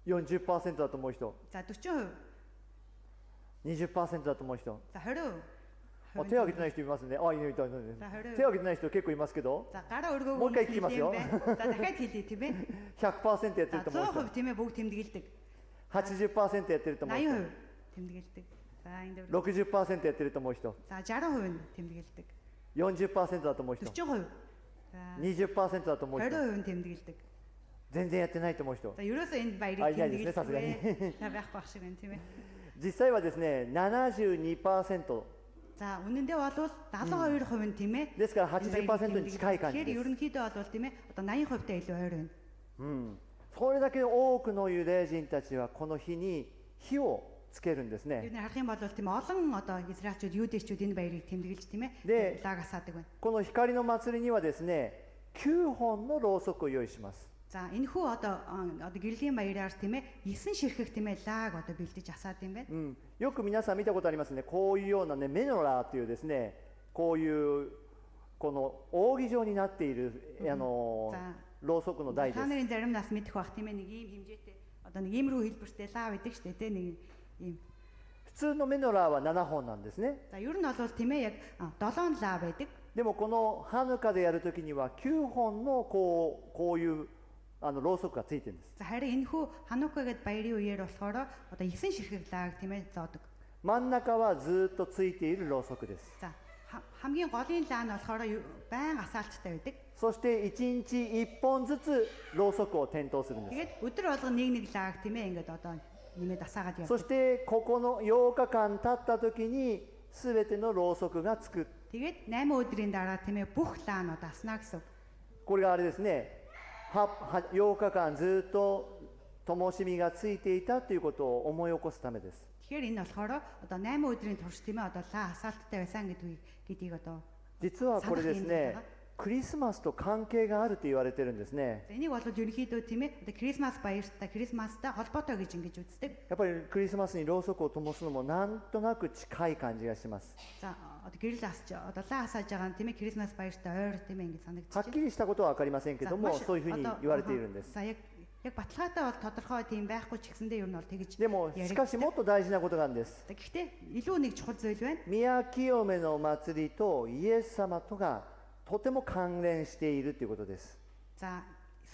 40% だと思う人、
за 40%,
20% だと思う人。
за 20%.
あ、手を挙げてない人いますね。あ、いるいたいたいた。
За 20%.
手を挙げてない人結構いますけど、
За гараа өргөөгөө
もう一回聞きますよ。
За дахиад хэлье тийм ээ.
100% やって
За
ると思う人、
100% тийм ээ бүгд тэмдэглэдэг.
80% やってると思う人、
80% тэмдэглэдэг. За энэ дээр
60% やってると思う人、
за 60% нь тэмдэглэдэг.
40% だと思う人、
40%. За
20% だと思う人、
20% нь тэмдэглэдэг.
全然やってないと思う人。
За ерөөсөө энэ баярыг
あ、いないですね、さすがに。
тэмдэглэдэг. Та байх байх шиг байна тийм ээ.
実際はですね、72%。
За үнэндээ бол 72% нь тийм ээ.
ですから 80% に近い感じ
Тэгэхээр
です。
ерөнхийдөө бол тийм ээ. Одоо 80%-тай илүү ойр байна.
それだけ多くのユダヤ人たちはこの日に火をつけるんですね。
Бид харах юм бол тийм ээ олон одоо Израильчууд, Юудэчүүд энэ баярыг тэмдэглэж тийм ээ.
Де-
Лаг асаадаг байна.
この光の祭りにはですね、9本のろうそくを用意します。
За энэ хүү одоо гэрлийн баяраар тийм ээ 9 ширхэг тийм ээ лаг одоо бэлдэж асаад юм байна.
よく皆さん見たことありますね。こういうようなね、メノラーというですね、こういうこの扇状になっているろうそくの台で
Та
す。
нарын зарим нас мэдэх бах тийм ээ нэг ийм хэмжээтэй одоо нэг иймэрхүү хэлбэртэй лав байдаг шүү дээ тийм нэг ийм.
普通のメノラーは7本なんですね。
За ер нь бол тийм ээ яг 7 лав байдаг.
でもこのハヌカでやるときには9本のこういうろうそくがついてるんです。
За харин энэ хүү Ханука гэдээ баярын үеэр болохоор одоо 9 ширхэг лаг тийм ээ зоодог.
真ん中はずっとついているろうそくです。
За хамгийн голын лаа нь болохоор байн асаалттай байдаг.
そして1日1本ずつろうそくを点灯するんです。
Тэгээд өдөр болгон нэг лаг тийм ээ ингээд одоо нэмээд асаагаад
そ
явдаг.
してここの8日間経った時に全てのろうそくがつく。
Тэгээд 8 өдрийн дараа тийм ээ бүх лаанууд аснаа гэсэн.
これがあれですね、8日間ずっと灯火がついていたということを思い起こすためです。
Тэгэхээр энэ болохоор одоо 8 өдрийн турш тийм ээ одоо лаа асаалттай байсан гэдгийг одоо
実はこれですね、クリスマスと関係があると言われてるんですね。
энийг бол ерөнхийдөө тийм ээ одоо Крисмас баяртай Крисмастай холбоотой гэж ингэж үздэг.
やっぱりクリスマスにろうそくを灯すのもなんとなく近い感じがします。
За одоо гэрэл асч одоо лаа асааж байгаа нь тийм ээ Крисмас баяртай ойр тийм ээ ингэж
はっ
санагдчих.
きりしたことは分かりませんけども、そういうふうに言われているんです。
За яг баталгаатай бол тодорхой тийм байхгүй ч гэсэндээ ер нь бол тэгж
でもしかしもっと大事なことがあるんです。
Гэхдээ илүү нэг чухал зүйл байна.
宮清めの祭りとイエス様とがとても関連しているということです。
За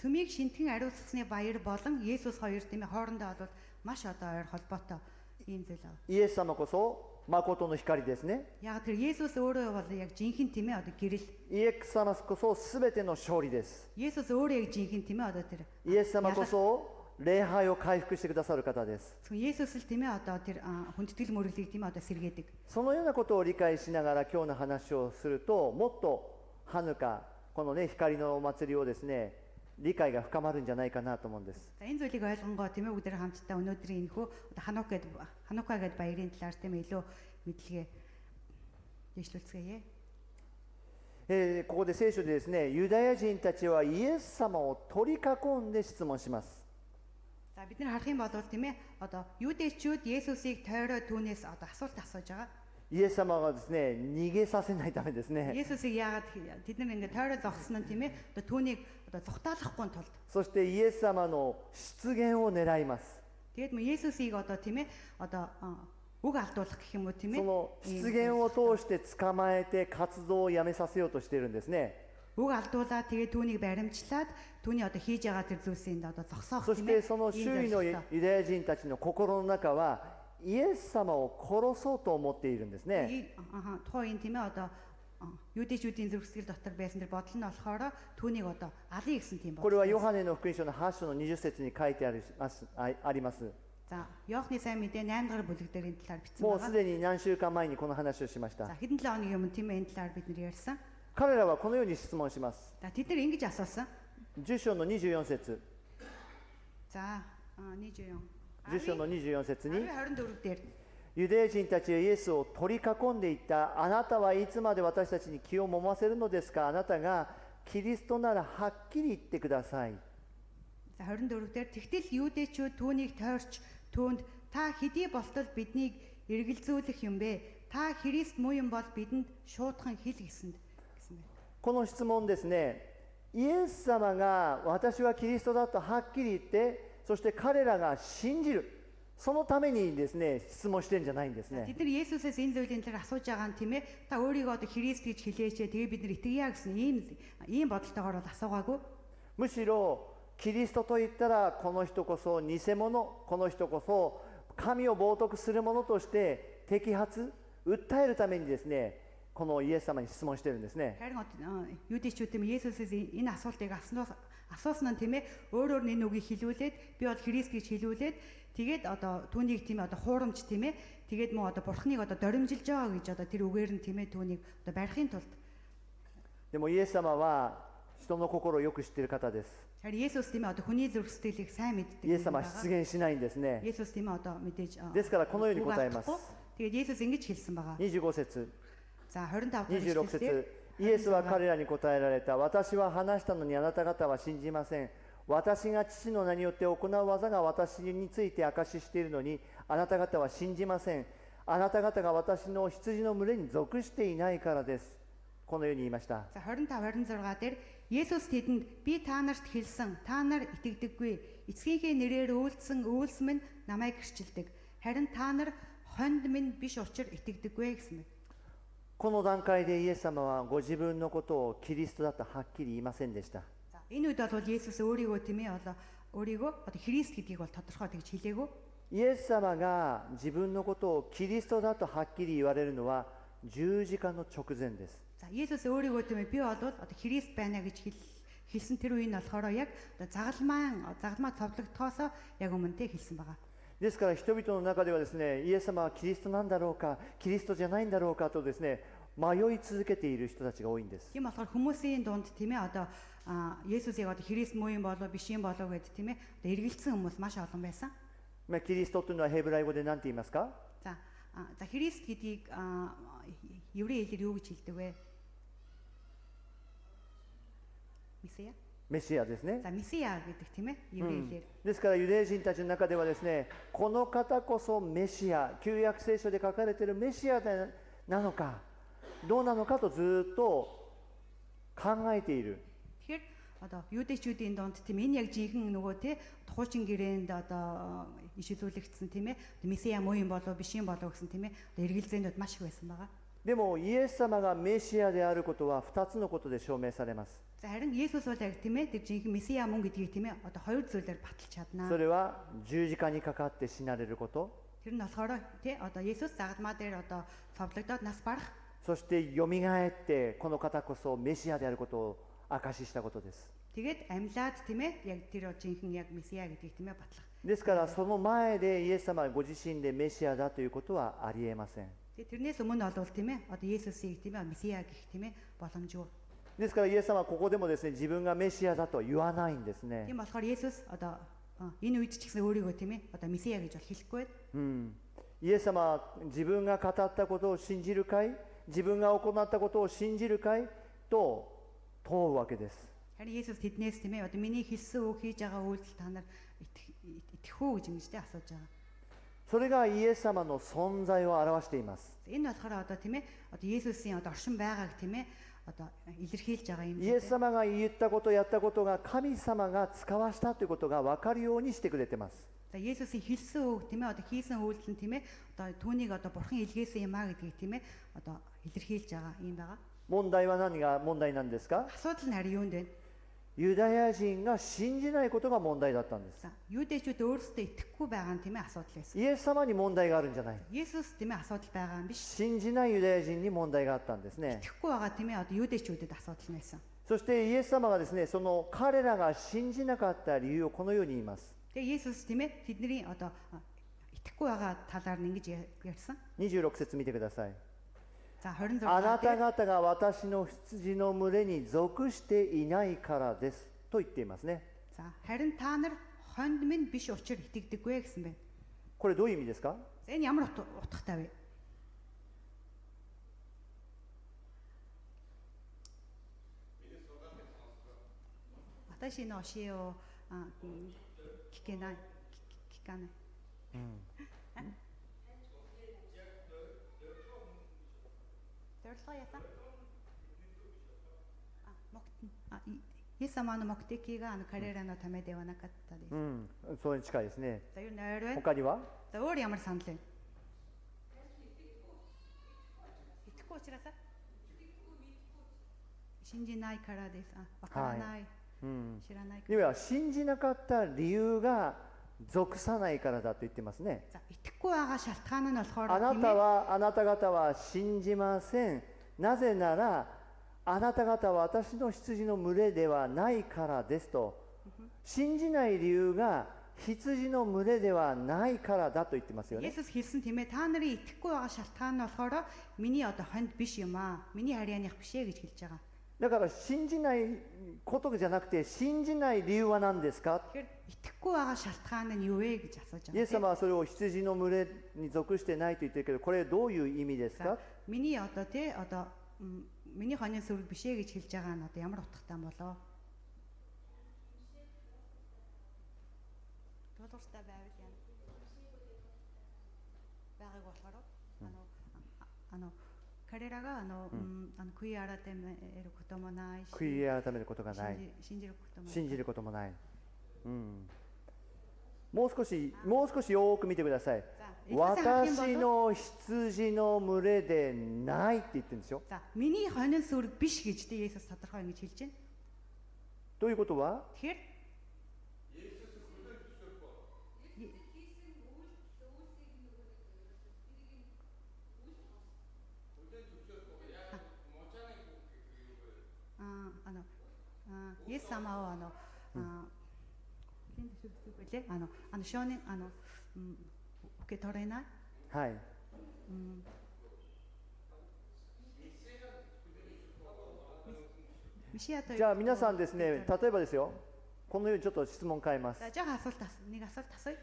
сүмийг шинтгэн ариусгасны баяр болон Есүс хоёр тийм ээ хоорондоо бол маш одоо ойр холбоотой ийм зүйл байна.
イエス様こそ誠の光ですね。
Яг тэр Есүс өөрөө бол яг жинхэнэ тийм ээ одоо гэрэл.
イエス様こそ全ての勝利です。
Есүс өөрөө яг жинхэнэ тийм ээ одоо тэр
イエス様こそ礼拝を回復してくださる方です。
Есүс л тийм ээ одоо тэр хүндэтгэл мөрөглийг тийм ээ одоо сэргээдэг.
そのようなことを理解しながら今日の話をすると、もっとハヌカ、このね光のお祭りをですね、理解が深まるんじゃないかなと思うんです。
За энэ зүйлийг ойлгонгоо тийм ээ бүгд хамтдаа өнөөдрийн энэхүү Ханука гэдэг баярын талаар тийм ээ илүү мэдлэгээ дэвшлүүлцгээе.
ここで聖書でですね、ユダヤ人たちはイエス様を取り囲んで質問します。
За бид нар харах юм бол тийм ээ одоо юудэчүүд Есүсийг тойроо түүнээс одоо асуулт асууж байгаа.
イエス様がですね、逃げさせないためですね。
Есүсийг яагаад тэд нар ингэ тойроо зогссон нь тийм ээ одоо түүнийг одоо зүгтаалахгүй тулд.
そしてイエス様の出現を狙います。
Тэгээд мөн Есүсийг одоо тийм ээ одоо үг алдуулах гэх юм уу тийм
そ
ээ
の出現を通して捕まえて活動をやめさせようとしているんですね。
үг алдуулаад тэгээд түүнийг баримтлаад түүний одоо хийж байгаа тэр зүйлсийн одоо зогсоох
そし
тийм
て
ээ
その周囲の
ийм
ユダヤ人たちの心の中はイエス様を殺そうと思っているんですね。
тухайн тийм ээ одоо юудэчүүдийн зүрхсгэл дотор байсан тэр бодол нь болохоор түүнийг одоо алъя гэсэн тийм
これは
бодол.
ヨハネの福音書の8章の20節に書いてあります。
За Иохны сайн мэдээ 8 дахь бүлэг дээр энэ талаар бичсэн
もう
байгаа.
すでに何週間前にこの話をしまし
За
た。
хэдэн 7 хоногийн өмнө тийм ээ энэ талаар бид нар ярьсан.
彼らはこのように質問します。
За тэд нар ингэж асуусан.
10章の24節、
За 24.
10章の24節に
24дээр
ユダヤ人たちはイエスを取り囲んでいった。あなたはいつまで私たちに気を揉ませるのですか。あなたがキリストならはっきり言ってください。
За 24 дээр тэгтэл юудэчүүд түүнийг тойрч түүнд та хэдий болтол биднийг эргэлзүүлэх юм бэ? Та Христ муу юм бол бидэнд шуудхан хэл гэсэн байна.
この質問ですね、イエス様が私はキリストだとはっきり言って、そして彼らが信じる、そのためにですね、質問してるんじゃないんですね。
Тэд нар Есүсээс энэ зүйлийн талаар асууж байгаа нь тийм ээ. Та өөрийгөө одоо Христ гэж хэлээч. Тэгээ бид нар итгэе гэсэн ийм бодолтойгоор бол асуугаагүй.
むしろキリストと言ったらこの人こそ偽物、この人こそ神を冒涜する者として摘発、訴えるためにですね、このイエス様に質問してるんですね。
Харин юудэчүүд тийм Есүсээс энэ асуултыг асуусан нь тийм ээ. Өөрөөр нь энэ үгийг хэлүүлээд би бол Христ гэж хэлүүлээд тэгээд одоо түүнийг тийм ээ одоо хуурамч тийм ээ. Тэгээд мөн одоо бурхныг одоо доримжилж байгаа гэж одоо тэр үгээр нь тийм ээ түүнийг одоо барихын тулд.
でもイエス様は人の心をよく知っている方です。
Харин Есүс тийм ээ одоо хүний зүрх сэтгэлийг сайн мэддэг.
イエス様は出現しないんですね。
Есүс тийм ээ одоо мэдээж
ですからこのように答えます。
Тэгээд Есүс ингэж хэлсэн байгаа.
25節、
За 25
26節、イエスは彼らに答えられた。私は話したのにあなた方は信じません。私が父の名によって行う技が私について証ししているのにあなた方は信じません。あなた方が私の羊の群れに属していないからです。このように言いました。
За 25 26 дээр Есүс тэдэнд би та нарт хэлсэн та нар итгэдэггүй. Эцгийнхээ нэрээр үйлдсэн үйлс минь намайг гэрчилдэг. Харин та нар хонд минь биш учраа итгэдэггүй гэсэн мэт.
この段階でイエス様はご自分のことをキリストだとはっきり言いませんでした。
За энэ үед бол Есүс өөрийгөө тийм ээ өөрийгөө одоо Христ гэдгийг бол тодорхой тэгж хэлээгүй.
イエス様が自分のことをキリストだとはっきり言われるのは十字架の直前です。
За Есүс өөрийгөө тийм ээ би бол одоо Христ байна гэж хэлсэн тэр үе нь болохоор яг загалмаа цовдлогдохоос яг өмнөдөө хэлсэн байгаа.
ですから人々の中ではですね、イエス様はキリストなんだろうか、キリストじゃないんだろうかとですね、迷い続けている人たちが多いんです。
Тийм болохоор хүмүүсийн дунд тийм ээ одоо Есүсийг одоо Христ муу юм болов биш юм болов гэд тийм ээ одоо эргэлцсэн хүмүүс маш олон байсан.
キリストというのはヘブライ語で何て言いますか？
За Христ гэдгийг еврей хэлээр юу гэж хэлдэг вэ? Месиа.
メシアですね。
За Месиа гэдэг тийм ээ еврей хэлээр.
ですからユダヤ人たちの中ではですね、この方こそメシア、旧約聖書で書かれているメシアなのか、どうなのかとずっと考えている。
Тэгэхээр одоо юудэчүүдийн дунд тийм энэ яг жинхэнэ нөгөө тий тухуучин гэрээнд одоо иш үзүүлэгдсэн тийм ээ Месиа муу юм болов биш юм болов гэсэн тийм ээ одоо эргэлзээнүүд маш их байсан байгаа.
でもイエス様がメシアであることは2つのことで証明されます。
За харин Есүс бол яг тийм ээ тэр жинхэнэ Месиа мөн гэдгийг тийм ээ одоо хоёр зүйлээр баталж чаднаа.
それは十字架にかかって死なれること、
Тэр нь болохоор тий одоо Есүс загалмаа дээр одоо цовдлогдоод нас барах.
そしてよみがえってこの方こそメシアであることを証ししたことです。
Тэгээд амьлаад тийм ээ яг тэр жинхэнэ яг Месиа гэдгийг тийм ээ батлах.
ですからその前でイエス様ご自身でメシアだということはありえません。
Тэгээд тэрнээс өмнө бол тийм ээ одоо Есүсийг тийм ээ Месиа гэх тийм ээ боломжгүй.
ですからイエス様はここでもですね、自分がメシアだと言わないんですね。
Тийм болохоор Есүс одоо энэ үед ч гэсэн өөрийгөө тийм ээ одоо месиа гэж бол хэлэхгүй байд.
イエス様は自分が語ったことを信じるかい、自分が行ったことを信じるかいと問うわけです。
Харин Есүс тэднээс тийм ээ одоо миний хэлсэн үг хийж байгаа үйлдэл та нар итгэх үү гэж ингэж асууж байгаа.
それがイエス様の存在を表しています。
Энэ болохоор одоо тийм ээ одоо Есүсийн одоо оршин байгааг тийм ээ одоо илэрхийлж байгаа юм.
イエス様が言ったことやったことが神様が使わしたということが分かるようにしてくれてます。
За Есүсийн хэлсэн үг тийм ээ одоо хийсэн үйлдэл нь тийм ээ одоо түүнийг одоо бурхан илгээсэн юм аа гэдгийг тийм ээ одоо илэрхийлж байгаа юм байгаа.
問題は何が問題なんですか？
Асуудал нь харин юунд вэ?
ユダヤ人が信じないことが問題だったんです。
За юудэчүүд өөрсдөө итгэхгүй байгаа нь тийм ээ асуудал байсан.
イエス様に問題があるんじゃない。
Есүс тийм ээ асуудал байгаа юм биш.
信じないユダヤ人に問題があったんですね。
Итгэхгүй байгаа тийм ээ одоо юудэчүүдэд асуудал нь байсан.
そしてイエス様がですね、その彼らが信じなかった理由をこのように言います。
Тэгээ Есүс тийм ээ тэдний одоо итгэхгүй байгаа талаар нь ингэж ярьсан.
26節見てください。
За 26
あなた方が私の羊の群れに属していないからですと言っていますね。
За харин та нар хонд минь биш учир итгэдэггүй гэсэн байна.
これどういう意味ですか？
За энэ ямар утгатай вэ? 私の教えを聞かない。 зорилгоо яасан? Есүс様の目的が彼らのためではなかったです.
それに近いですね。
За юу нэр вэ?
他には？
За өөр ямар санал вэ? Итгэхгүй учраас信じないからです. わからない. 知らないから.
では信じなかった理由が属さないからだと言ってますね。
За итгэхгүй байгаа шалтгаан нь болохоор
あなた方は信じません。なぜならあなた方は私の羊の群れではないからですと。信じない理由が羊の群れではないからだと言ってますよね。
Есүс хэлсэн тийм ээ та нарын итгэхгүй байгаа шалтгаан нь болохоор миний одоо хонд биш юм аа. Миний харьяаных биш ээ гэж хэлж байгаа.
だから信じないことじゃなくて信じない理由は何ですか？
Тэгэхээр итгэхгүй байгаа шалтгаан нь юу вэ гэж асууж
イエス
байгаа.
様はそれを羊の群れに属してないと言ってるけど、これどういう意味ですか？
Миний одоо тий одоо миний хоньны сүрэг биш ээ гэж хэлж байгаа нь одоо ямар утгатай юм болоо? Тодорхой байвал яа. Байгааг болохоор彼らが悔い改めることもないし、
悔い改めることがない。
信じることもない。
信じることもない。もう少しよく見てください。私の羊の群れでないって言ってるんですよ。
За миний хонин сүрэг биш гэж дээ Есүс тодорхой ингэж хэлж байна.
ということは
Тэгэхээр Есүс самаа шоны受け取れない.
はい。じゃあ皆さんですね、例えばですよ、このようにちょっと質問変えます。
За жоо асуулт нэг асуулт асууя.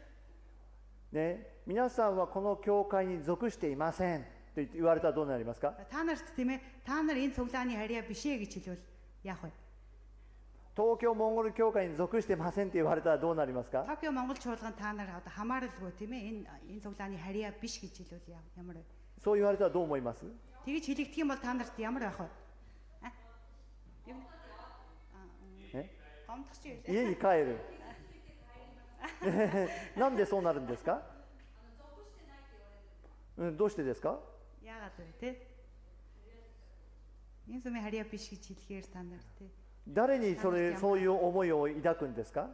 ね、皆さんはこの教会に属していませんと言われたらどうなりますか？
Та нарт тийм ээ та нар энэ цуглааны харьяа биш ээ гэж хэлвэл яах вэ?
東京モンゴル教会に属してませんって言われたらどうなりますか？
Токио Монгол чуулганд та нар одоо хамааралгүй тийм ээ энэ цуглааны харьяа биш гэж хэлвэл ямар вэ?
そう言われたらどう思います？
Тэгж хэлэгдэх юм бол та нарт ямар байх вэ? Гомдох чи юу?
家に帰る。なんでそうなるんですか？どうしてですか？
Яагаад вэ те? Энэ сүмийн харьяа биш гэж хэлэхээр та нар те.
誰にそういう思いを抱くんですか？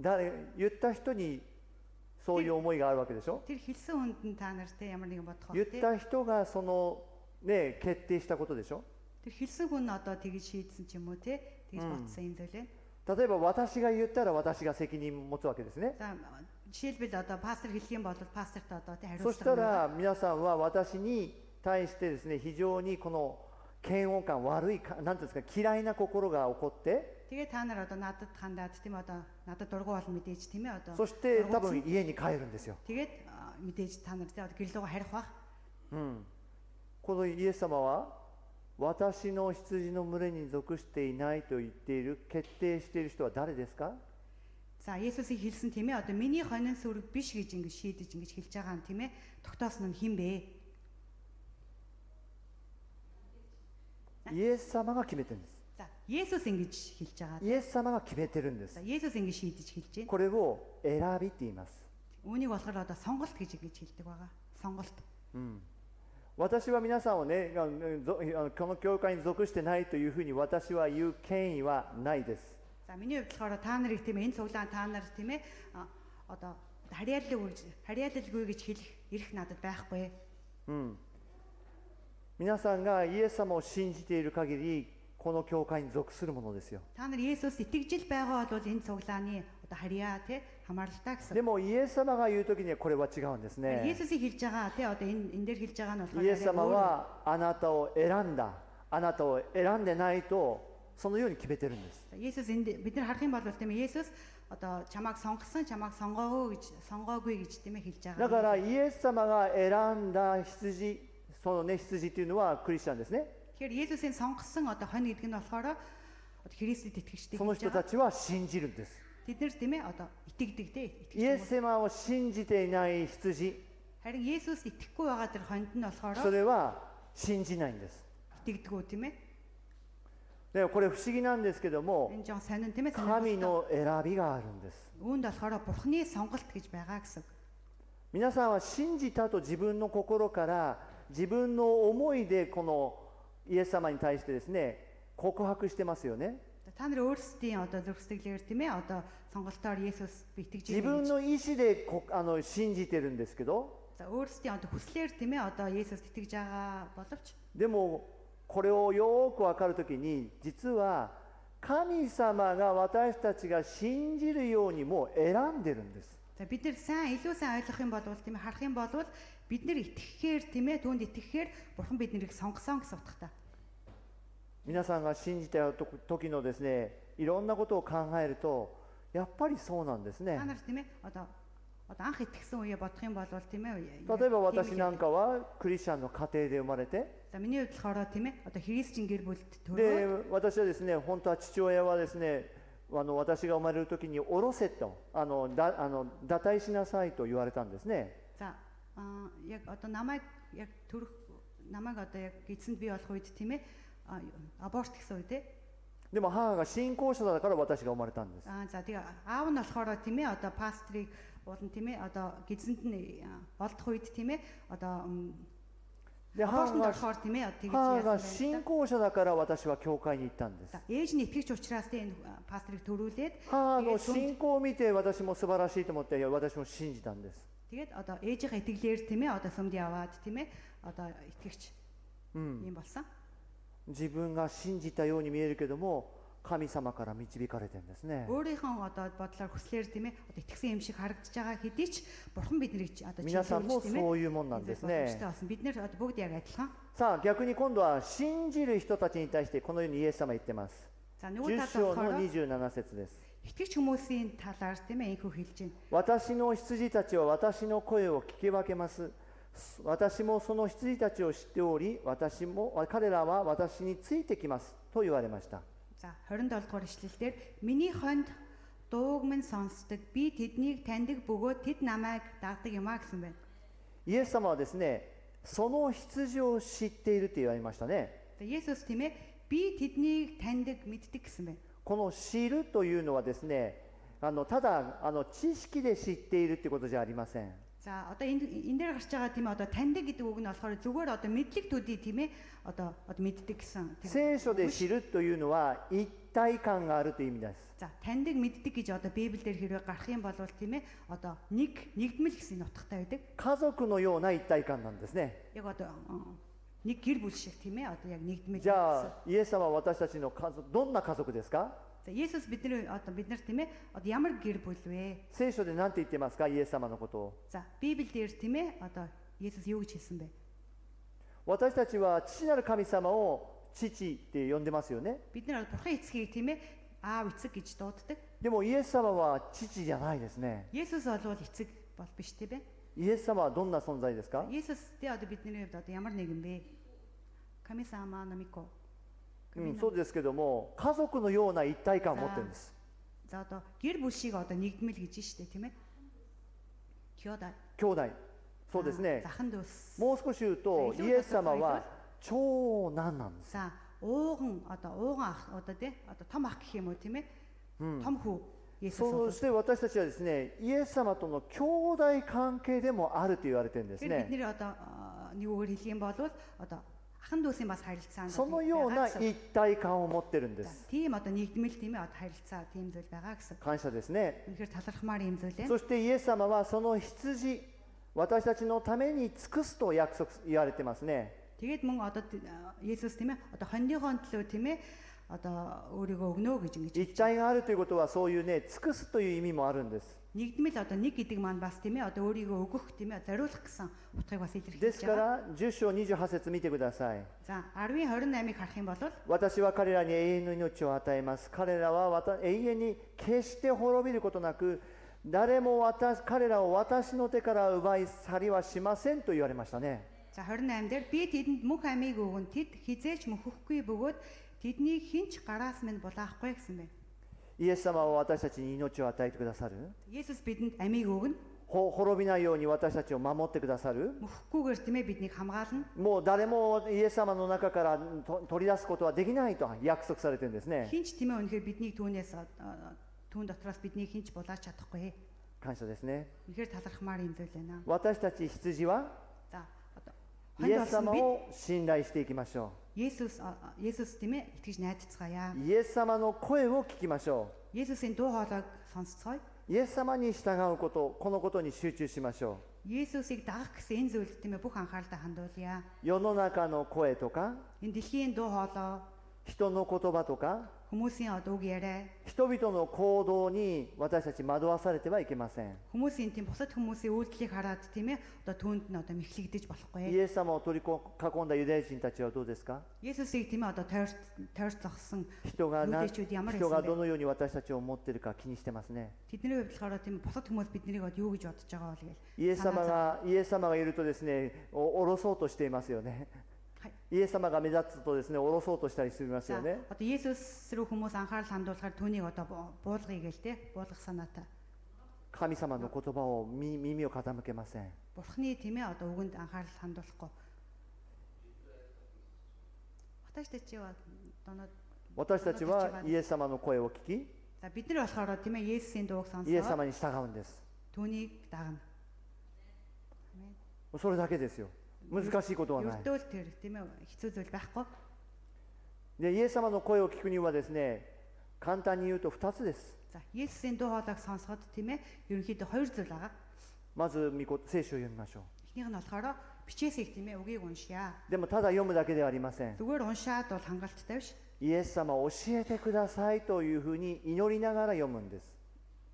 言った人にそういう思いがあるわけでしょ？
Тэр хэлсэн хүнд нь та нар те ямар нэгэн бодох
言った人がそのね決定したことでしょ？
Тэр хэлсэн хүн нь одоо тэгж шийдсэн ч юм уу те тэгж бодсон юм зүйлээ.
例えば私が言ったら私が責任持つわけですね。
За жишээлбэл одоо пастор хэлэх юм бол пасторт одоо те
そしたら皆さんは私に対してですね非常にこの嫌悪感、悪いか、なんていうんですか、嫌いな心が起こって、
Тэгээ та нар одоо надад хандаад тийм ээ одоо надад дургу бол мэдээж тийм ээ одоо
そして多分家に帰るんですよ。
тэгээд мэдээж та нар тийм одоо гэрэл рүү харих бах.
このイエス様は私の羊の群れに属していないと言っている、決定している人は誰ですか？
За Есүсийг хэлсэн тийм ээ одоо миний хонин сүрэг биш гэж ингэж шийдэж ингэж хэлж байгаа юм тийм ээ. Тогтоосон нь хэн бэ?
イエス様が決めてるんです。
За Есүс ингэж хэлж байгаа.
イエス様が決めてるんです
За。Есүс ингэж шийдэж хэлж байна.
これを選びって言います。
Үүнийг болохоор одоо сонголт гэж хэлдэг байгаа. Сонголт.
私は皆さんをね、この教会に属してないというふうに私は言う権威はないです。
За миний хувьд болохоор та нарыг тийм ээ энэ цуглаан та нар тийм ээ одоо харьяалалгүй гэж хэлэх эрх надад байхгүй.
皆さんがイエス様を信じている限り、この教会に属するものですよ。
Та нар Есүс итгэж байгаа бол энэ цуглааны одоо харьяа тий хамааралтай гэсэн.
でもイエス様が言うときにはこれは違うんですね。
Есүсийг хэлж байгаа тий одоо энэ дээр хэлж байгаа нь болохоор
イエス様はあなたを選んだ、あなたを選んでないとそのように決めてるんです。
Есүс энд бид нар харах юм бол тийм ээ Есүс одоо чамайг сонгосон чамайг сонгоогүй гэж тийм ээ хэлж
だ
байгаа.
からイエス様が選んだ羊、そのね羊というのはクリスチャンですね。
Тэгэхээр Есүсийн сонгосон одоо хонь гэдэг нь болохоор одоо Христэд итгэжтэй
その
хэлж
人
байгаа.
たちは信じるんです。
Тэд нар тийм ээ одоо итгэдэг тий
イエス様を信じていない羊、
харин Есүс итгэхгүй байгаа тэр хонд нь
そ
болохоор
れは信じないんです。
итгэдэггүй тийм ээ.
でもこれ不思議なんですけども、
Энэ жоо сонин тийм ээ
神
сонин.
の選びがあるんです。
Үүнд болохоор Бурхны сонголт гэж байгаа гэсэн.
皆さんは信じたと自分の心から自分の思いでこのイエス様に対してですね告白してますよね。
Та нар өөрсдийн одоо зүрх сэтгэлээр тийм ээ одоо сонголтоор Есүс би итгэж
自
байна
分
гэж.
の意思で信じてるんですけど、
За өөрсдийн одоо хүслээр тийм ээ одоо Есүс итгэж байгаа боловч
でもこれをよく分かるときに実は神様が私たちが信じるようにも選んでるんです。
за бид нар илүү сайн ойлгох юм бол тийм ээ харах юм бол бид нар итгэхээр тийм ээ түүнд итгэхээр Бурхан биднийг сонгосон гэсэн утгатай.
皆さんが信じた時のですねいろんなことを考えるとやっぱりそうなんですね。
Та нар тийм ээ одоо анх итгэсэн үеэ бодох юм бол тийм ээ.
例えば私なんかはクリスチャンの家庭で生まれて、
За миний хувьд болохоор тийм ээ одоо христчин гэр бүлд
で
төрөө
私はですね本当は父親はですね私が生まれる時に下ろせと堕胎しなさいと言われたんですね。
За яг одоо намайг яг төрөх намайг одоо яг эцэнд бий болох үед тийм ээ аборт гэсэн үед.
でも母が信仰者だから私が生まれたんです。
За тэгээ аав нь болохоор тийм ээ одоо пастрыг болон тийм ээ одоо гизэнд нь олдох үед тийм ээ одоо
で
абортод
母
орохоор тийм ээ тэгж
が
яасан
信
байна.
仰者だから私は教会に行ったんです。
За ээж нь итгэж учраас тийм энэ пастрыг төрүүлээд
母の
тэгээд
信仰を見て私も素晴らしいと思って私も信じたんです。
тэгээд одоо ээжийнхээ итгэлээр тийм ээ одоо сүмд яваад тийм ээ одоо итгэгч юм болсон.
自分が信じたように見えるけども神様から導かれてるんですね。
Өөрийнхөө одоо бодлоор хүслээр тийм ээ одоо итгэсэн юм шиг харагдаж байгаа хэдий ч Бурхан биднийг одоо
皆さんもそういうもんなんですね。
бид нар одоо бүгд яг адилхан.
さあ逆に今度は信じる人たちに対してこのようにイエス様言ってます。
За нөгөө
10
талд
章の
болохоор
27節です。
итгэгч хүмүүсийн талаар тийм ээ инхүү хэлж байна.
私の羊たちは私の声を聞き分けます。私もその羊たちを知っており、彼らは私についてきますと言われました。
За 27 дугаар ишлэлээр миний хонд дууг минь сонсдог би тэднийг таньдаг бөгөөд тэд намайг дагдаг юм а гэсэн байна.
イエス様はですね、その羊を知っていると言われましたね。
За Есүс тийм ээ би тэднийг таньдаг мэддэг гэсэн байна.
この知るというのはですね、ただ知識で知っているということじゃありません。
За одоо энэ дээр гарч байгаа тийм ээ одоо таньдаг гэдэг үг нь болохоор зүгээр одоо мэдлэг төдий тийм ээ одоо мэддэг гэсэн.
聖書で知るというのは一体感があるという意味です。
За таньдаг мэддэг гэж одоо Библиэлд хэрвээ гарах юм бол тийм ээ одоо нэгдмэл гэсэн утгатай байдаг.
家族のような一体感なんですね。
Яг одоо нэг гэр бүл шиг тийм ээ одоо яг нэгдмэл.
じゃあイエス様は私たちの家族、どんな家族ですか？
За Есүс бид нар тийм ээ одоо ямар гэр бүл вэ?
聖書で何て言ってますか？イエス様のことを。
За Библиэлд тийм ээ одоо Есүс юу гэж хэлсэн бэ?
私たちは父なる神様を父って呼んでますよね。
Бид нар бурхан эцгийг тийм ээ аав эцэг гэж дууддаг.
でもイエス様は父じゃないですね。
Есүс болвол эцэг бол биш тийм ээ.
イエス様はどんな存在ですか？
Есүс тэ одоо бидний хувьд одоо ямар нэгэн бэ? Камисама намико.
そうですけども、家族のような一体感を持ってるんです。
За одоо гэр бүл шиг одоо нэгдмэл гэж штэ тийм ээ. Кёда.
兄弟。そうですね。
Захан дүүс.
もう少し言うと、イエス様は長男なんです。
За ууган ах одоо тий одоо том ах гэх юм уу тийм ээ. Том хүү Есүс
そ
бол.
して私たちはですね、イエス様との兄弟関係でもあると言われてるんです
Тэгэхээр
ね。
бидний одоо нэг үгээр хэлэх юм бол одоо ахан дүүсийн бас харилцаанд
そのような一体感を持ってるんで
За,
す。
тийм одоо нэгдмэл тийм ээ одоо харилцаа тийм зүйл байгаа гэсэн.
感謝ですね。
Үнэхээр талархмаар юм зүйл ээ.
そしてイエス様はその羊、私たちのために尽くすと約束言われてますね。
Тэгээд мөн одоо Есүс тийм ээ одоо хондийнхоо төлөө тийм ээ одоо өөрийгөө өгнө гэж ингэж
一体があるということはそういうね、尽くすという意味もあるんです。
нэгдмэл одоо нэг гэдэг маань бас тийм ээ одоо өөрийгөө өгөх тийм ээ зориулах гэсэн утгыг бас
で
илэрхийлж
すか
байгаа.
ら10章28節見てください。
За 10:28-ыг харах юм бол
私は彼らに永遠の命を与えます。彼らは永遠に決して滅びることなく、誰も彼らを私の手から奪い去りはしませんと言われましたね。
за 28 дээр би тэдэнд мөнх амийг өгөн тэд хизээч мөхөхгүй бөгөөд тэднийг хинч гараас минь булаахгүй гэсэн байна.
イエス様は私たちに命を与えてくださる。
Есүс бидэнд амийг өгнө.
滅びないように私たちを守ってくださる。
Мөхөхгүйгээр тийм ээ биднийг хамгаална.
もう誰もイエス様の中から取り出すことはできないと約束されてるんですね。
Хинч тийм ээ үнэхээр биднийг түүнээс түүн дотроос биднийг хинч булааж чадахгүй.
感謝ですね。
үнэхээр талархмаар юм зүйл байна.
私たち羊は
За одоо
イエス様を信頼していきましょ
Есүс тийм ээ итгэж найдацгаая.
う。イエス様の声を聞きましょ
Есүсийн дуу хоолойг сонсцгоё.
う。イエス様に従うこと、このことに集中しましょ
Есүсийг дагах гэсэн энэ зүйлд тийм ээ бүх анхаарлаа хандуулъя.
う。世の中の声とか、
Энэ дэлхийн дуу хоолой,
人の言葉とか、
хүмүүсийн одоо үг яриа,
人々の行動に私たち惑わされてはいけません。
хүмүүсийн тийм бусад хүмүүсийн үйлдэлийг хараад тийм ээ одоо түүнд нь одоо мэхлэгдэж
イ
болохгүй.
エス様を取り囲んだユダヤ人たちはどうですか？
Есүсийг тийм ээ одоо тойрцогсон
人が
유대인үүд ямар
人が
байсан
ど
бэ?
のように私たちを思っているか気にしてますね。
Тэдний хувьд болохоор тийм бусад хүмүүс биднийг одоо юу гэж бодож байгаа бол гээл.
イエス様がいるとですね、降ろそうとしていますよね。
はい
イエス様が目立つとですね、降ろそうとしたりしますよ
За
ね。
одоо Есүс рүү хүмүүс анхаарал хандуулахаар түүнийг одоо буулгая гээл те буулгах санаатай.
神様の言葉を耳を傾けません。
Бурхны тийм ээ одоо үгэнд анхаарал хандуулахгүй.
私たちはイエス様の声を聞き、
За бид нар болохоор тийм ээ Есүсийн дууг
イエス
сонсоод
様に従うんです。
түүнийг дагна.
それだけですよ。難しいことはない。
Ердөө л тэр тийм ээ хэцүү зүйл байхгүй.
で、イエス様の声を聞くにはですね、簡単に言うと2つです。
За Есүсийн дуу хоолойг сонсоход тийм ээ ерөнхийдөө хоёр зүйл байгаа.
まず聖書を読みましょう。
Эхнийх нь болохоор бичээсийг тийм ээ үгийг уншия.
でもただ読むだけではありません。
Зүгээр уншаад бол хангалттай биш.
イエス様教えてくださいというふうに祈りながら読むんです。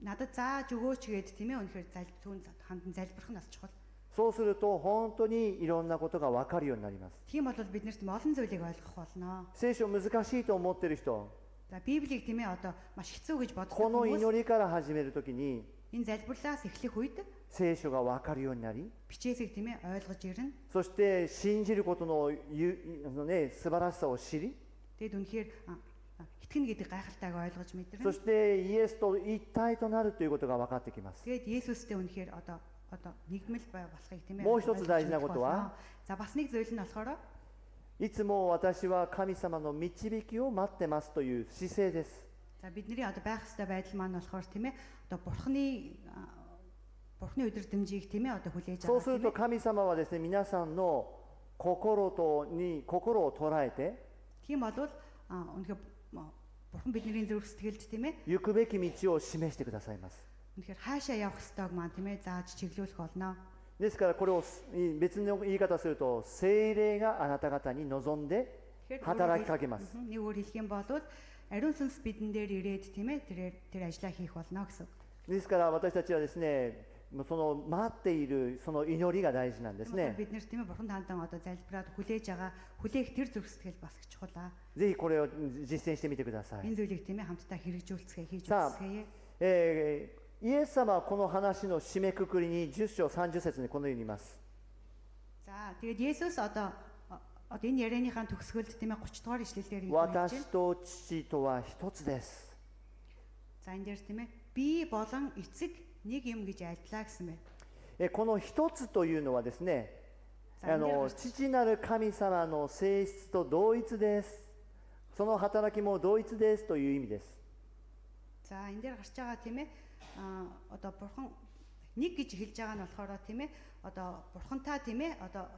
Надад зааж өгөөч гээд тийм ээ үнэхээр түүн хандан залбирах нь бас чухал.
そうすると本当にいろんなことが分かるようになります。
Тийм бол биднэрт олон зүйлийг ойлгох болно.
聖書難しいと思っている人、
За Библийг тийм ээ одоо маш хэцүү гэж боддог
この
хүмүүс
祈りから始めるときに
энэ залбирлаас эхлэх үед
聖書が分かるようになり、
бичээсийг тийм ээ ойлгож ирнэ.
そして信じることの素晴らしさを知り、
Тэгэд үнэхээр итгэнэ гэдэг гайхалтайг ойлгож
そ
мэдэрнэ.
してイエスと一体となるということが分かってきます。
Тэгээд Есүстэй үнэхээр одоо нэгмэл болохыг тийм ээ.
もう一つ大事なことは、
За бас нэг зүйл нь болохоор
いつも私は神様の導きを待ってますという姿勢です。
за бидний одоо байх ёстой байдал маань болохоор тийм ээ одоо бурхны өдөр дэмжийг тийм ээ одоо хүлээж
そうする
байгаа
と
тийм ээ.
神様はですね、皆さんの心を捉えて、
Тийм болвол үнэхээр бурхан бидний зүрх сэтгэлд тийм ээ
行くべき道を示してくださいます。
үнэхээр хаашаа явах ёстойг маань тийм ээ зааж чиглүүлэх болно.
ですからこれを別の言い方すると、聖霊があなた方に望んで
Тэгэхээр
働きかけます。
нэг өөр хэлэх юм бол ариун сүнс бидэн дээр ирээд тийм ээ тэр ажлаа хийх болно гэсэн.
ですから私たちはですね、その待っているその祈りが大事なんです
Тэгэхээр
ね。
бид нэр тийм ээ бурхан тандан одоо залбираад хүлээж байгаа хүлээх тэр зүрх сэтгэл бас их чухал аа.
ぜひこれを実践してみてください。
Энэ зүйлийг тийм ээ хамтдаа хэрэгжүүлцгээе хийж
Заあ
үзцгээе.
イエス様はこの話の締めくくりに10章30節にこのように言います。
За тэгээд Есүс одоо энэ ярианыхаа төгсгөлд тийм ээ 30 дугаар ишлэлээр юу гэж байна?
私と父とは一つです。
За энэ дээр тийм ээ би болон эцэг нэг юм гэж альдлаа гэсэн байна.
この一つというのはですね、
За энэ дээр
父なる神様の性質と同一です。その働きも同一ですという意味です。
За энэ дээр гарч байгаа тийм ээ одоо бурхан нэг гэж хэлж байгаа нь болохоор тийм ээ одоо бурхантай тийм ээ одоо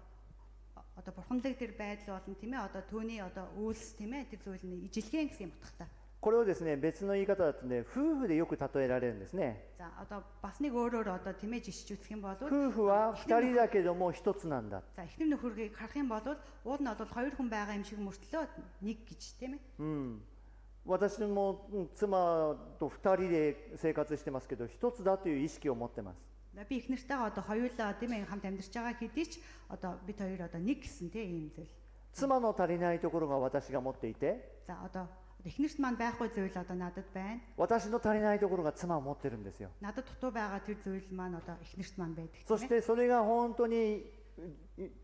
бурханлаг тэр байдал болон тийм ээ одоо түүний одоо үйлс тийм ээ тэр зүйл нь ижилхэн гэсэн юм утгатай.
これをですね、別の言い方だとね、夫婦でよく例えられるんですね。
За одоо бас нэг өөрөөр одоо тийм ээ жишж үзэх юм бол
夫婦は二人だけども一つなんだ。
за эхнэр нөхөргийг харах юм бол уул нь бол хоёр хүн байгаа юм шиг мөртлөө нэг гэж тийм ээ.
私も妻と二人で生活してますけど、一つだという意識を持ってます。
Би их нартайгаа одоо хоёулаа тийм ээ хамт амьдарч байгаа хэдий ч одоо бид хоёр одоо нэг гэсэн тийм ийм зүйл.
妻の足りないところが私が持っていて、
За одоо их нэрт маань байхгүй зүйл одоо надад байна.
私の足りないところが妻を持ってるんですよ。
Надад дутуу байгаа тэр зүйл маань одоо их нэрт маань байдаг
そ
тийм
し
ээ.
てそれが本当に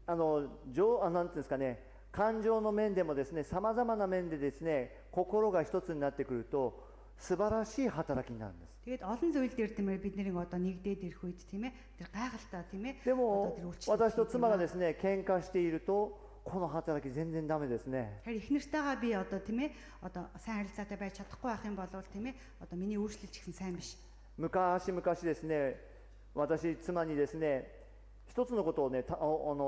なんていうんですかね、感情の面でもですね、さまざまな面でですね、心が一つになってくると素晴らしい働きになるんです。
Тэгээд олон зүйл дээр тийм ээ бид нарыг одоо нэгдээд ирэх үед тийм ээ тэр гайхалтай тийм ээ
でも
одоо тэр үйлчлэл
私と妻がですね、喧嘩しているとこの働き全然ダメですね。
Тэгэхээр их нэртэйгээ би одоо тийм ээ одоо сайн харилцаатай байж чадахгүй байх юм бол тийм ээ одоо миний үйлчлэл ч гэсэн сайн биш.
昔々ですね、私妻にですね、一つのことをね、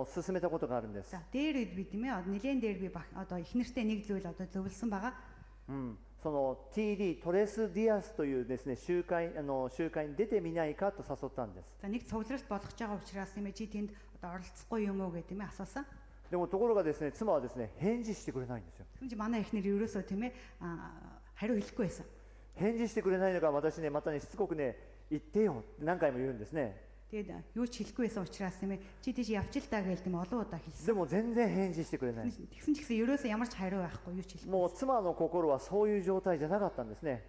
進めたことがあるんです。
За дээр би тийм ээ нэлээд дээр би одоо их нэртэй нэг зүйл одоо зөвлөсөн байгаа.
その TD トレスディアスというですね集会に出てみないかと誘ったんです。
За нэг цугларалт болгож байгаа учраас тийм ээ чи тэнд одоо оролцохгүй юм уу гэх тийм ээ асуусан.
でもところがですね、妻はですね返事してくれないんですよ。
Тэгвэл манай их нэр ерөөсөө тийм ээ хариу хэлэхгүй байсан.
返事してくれないのが私ね、またねしつこくね言ってよって何回も言うんですね。
Тэгээд юу ч хэлэхгүй байсан учраас тийм ээ чи тийш явчих л та гээл тийм олон удаа хэлсэн.
でも全然返事してくれない。
Тэгсэн ч гэсэн ерөөсөө ямар ч хариу байхгүй юу ч хэлэхгүй.
もう妻の心はそういう状態じゃなかったんですね。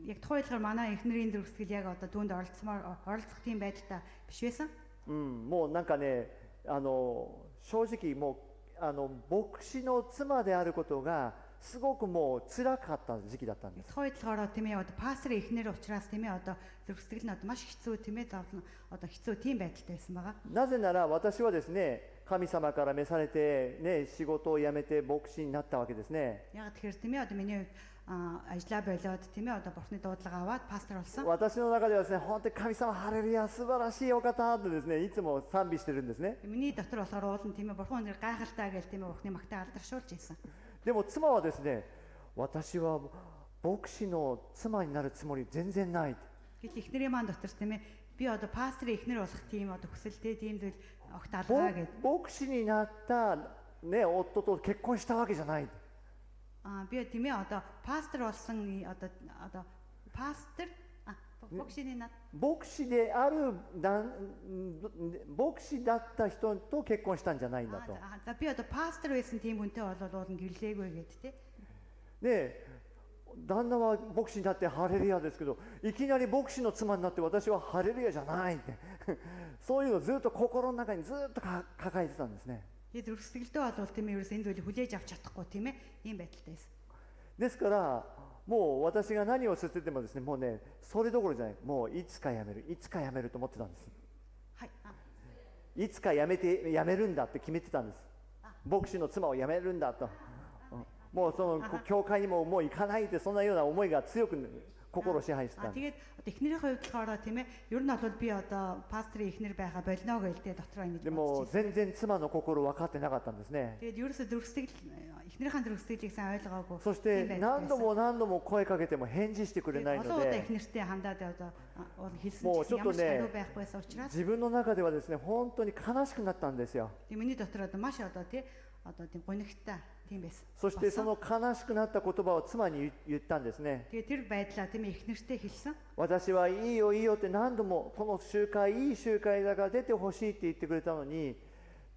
Яг тухайлбал манай их нэрийн зүрхсгэл яг одоо түүнд оролцох тийм байдалтай биш байсан.
もうなんかね、正直もう牧師の妻であることがすごくもう辛かった時期だったんです。
Тухайлбал тийм ээ одоо пасторын их нэр учраас тийм ээ одоо зүрхсгэл нь одоо маш хэцүү тийм ээ зовлон одоо хэцүү тийм байдалтай байсан байгаа.
なぜなら私はですね、神様から召されて、ね、仕事を辞めて牧師になったわけですね。
Яг тэгэхээр тийм ээ одоо миний хувьд ажлаа болоод тийм ээ одоо бурхны дуудлага аваад пастор болсон.
私の中ではですね、本当に神様ハレルヤ素晴らしいお方ってですね、いつも賛美してるんですね。
Миний дотор болохоор уул нь тийм ээ бурхан өнөр гайхалтай гэж тийм ээ бурхны магтаа алдаршуулж ийсэн.
でも妻はですね、私は牧師の妻になるつもり全然ない。
Гэтэл их нэрийн маань дотор тийм ээ би одоо пасторын их нэр болох тийм одоо хүсэлтэй тийм зүйл огт алгаа гэж.
牧師になった、ね、夫と結婚したわけじゃない。
Би тийм ээ одоо пастор болсон одоо пастор боксины над
牧師である牧師だった人と結婚したんじゃないんだと。
За би одоо пастор байсан тийм хүнтэй болоод уул нь гэрлээгүй гэд тэ.
で旦那は牧師になってハレルヤですけど、いきなり牧師の妻になって私はハレルヤじゃないってそういうのをずっと心の中にずっと抱えてたんですね。
Тэгээд зүрхсэтгэлдээ бол тийм ээ ерөөс энэ зүйлийг хүлээж авч чадахгүй тийм ээ ийм байдалтай байсан.
ですからもう私が何を捨ててもですね、もうねそれどころじゃない、もういつか辞めるいつか辞めると思ってたんです。
はい
いつか辞めるんだって決めてたんです。牧師の妻を辞めるんだと、もうその教会にももう行かないって、そんなような思いが強く心を支配してたんです。
Тэгээд эхнэрийн хувьд болохоор тийм ээ ер нь бол би одоо пасторын эхнэр байхаа болно гэлтэй дотроо ингэж
でも全然妻の心分かってなかったんですね。
Тэгээд ерөөсөө зүрхсэтгэл эхнэрийн зүрхсэтгэлийг сайн ойлгоогүй.
そして何度も何度も声かけても返事してくれないの
Одоо
で、
эхнэртэй хандаад одоо хэлсэн
もう
чинь
ちょっと
ямар ч
ね
хариу байхгүйсэн учраас
自分の中ではですね本当に悲しくなったんですよ。
тийм миний дотор одоо маш одоо тий одоо тийм гонигтай тийм байсан.
そしてその悲しくなった言葉を妻に言ったんですね。
Тэгээ тэр байдлаа тийм их нэртэй хэлсэн.
私はいいよいいよって何度もこの集会いい集会だから出てほしいって言ってくれたのに、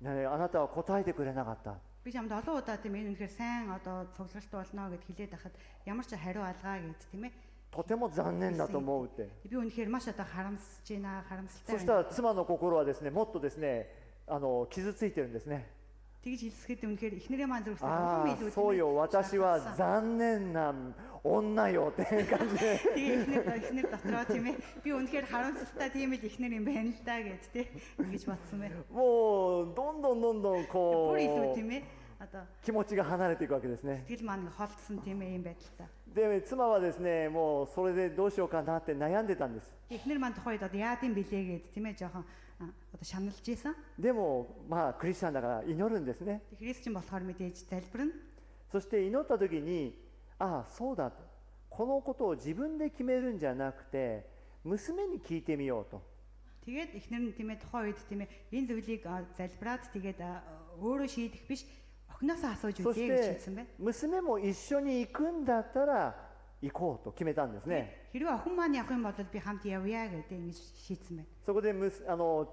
ね、あなたは答えてくれなかった。
Би чамд олон удаа тийм энэ үнэхээр сайн одоо цугларалт болно гэд хэлээд байхад ямар ч хариу алгаа гэд тийм ээ.
とても残念だと思うって。
Би үнэхээр маш одоо харамсаж байна, харамсалтай
そした
байна.
ら妻の心はですね、もっとですね、傷ついてるんですね。
Тэгж хэлсэхэд үнэхээр эхнэрээ маань зүрхсээ
あ
улам
あ
илүү
そうよ、私は残念な女よっていう感じで
Тэгээ эхнэр дотроо тийм ээ. Би үнэхээр харамсалтай тийм л эхнэр юм байна л да гэд тийм ингэж бодсон бай.
もうどんどんこ
Бүр илүү
う
тийм ээ. Одоо
気持ちが離れていくわけですね。
сэтгэл маань холдсон тийм ээ юм байдалтай.
で妻はですね、もうそれでどうしようかなって悩んでたんです。
Эхнэр маань тухайд одоо яад юм бэлээ гэд тийм ээ жоохон одоо шаналж ийсэн.
でもまあクリスチャンだから祈るんですね。
Христчин болохоор мэдээж залбирна.
そして祈った時に、ああそうだと、このことを自分で決めるんじゃなくて娘に聞いてみようと。
Тэгээд эхнэр нь тийм ээ тухайн үед тийм ээ энэ зүйлийг залбираад тэгээд өөрөө шийдэх биш охиноосоо асууж
そし
үзье гэж
て
хэлсэн байна.
娘も一緒に行くんだったら行こうと決めたんですね。
Хэрвээ охин маань явах юм бол би хамт явъя гэдэг ингэж шийдсэн байна.
そこで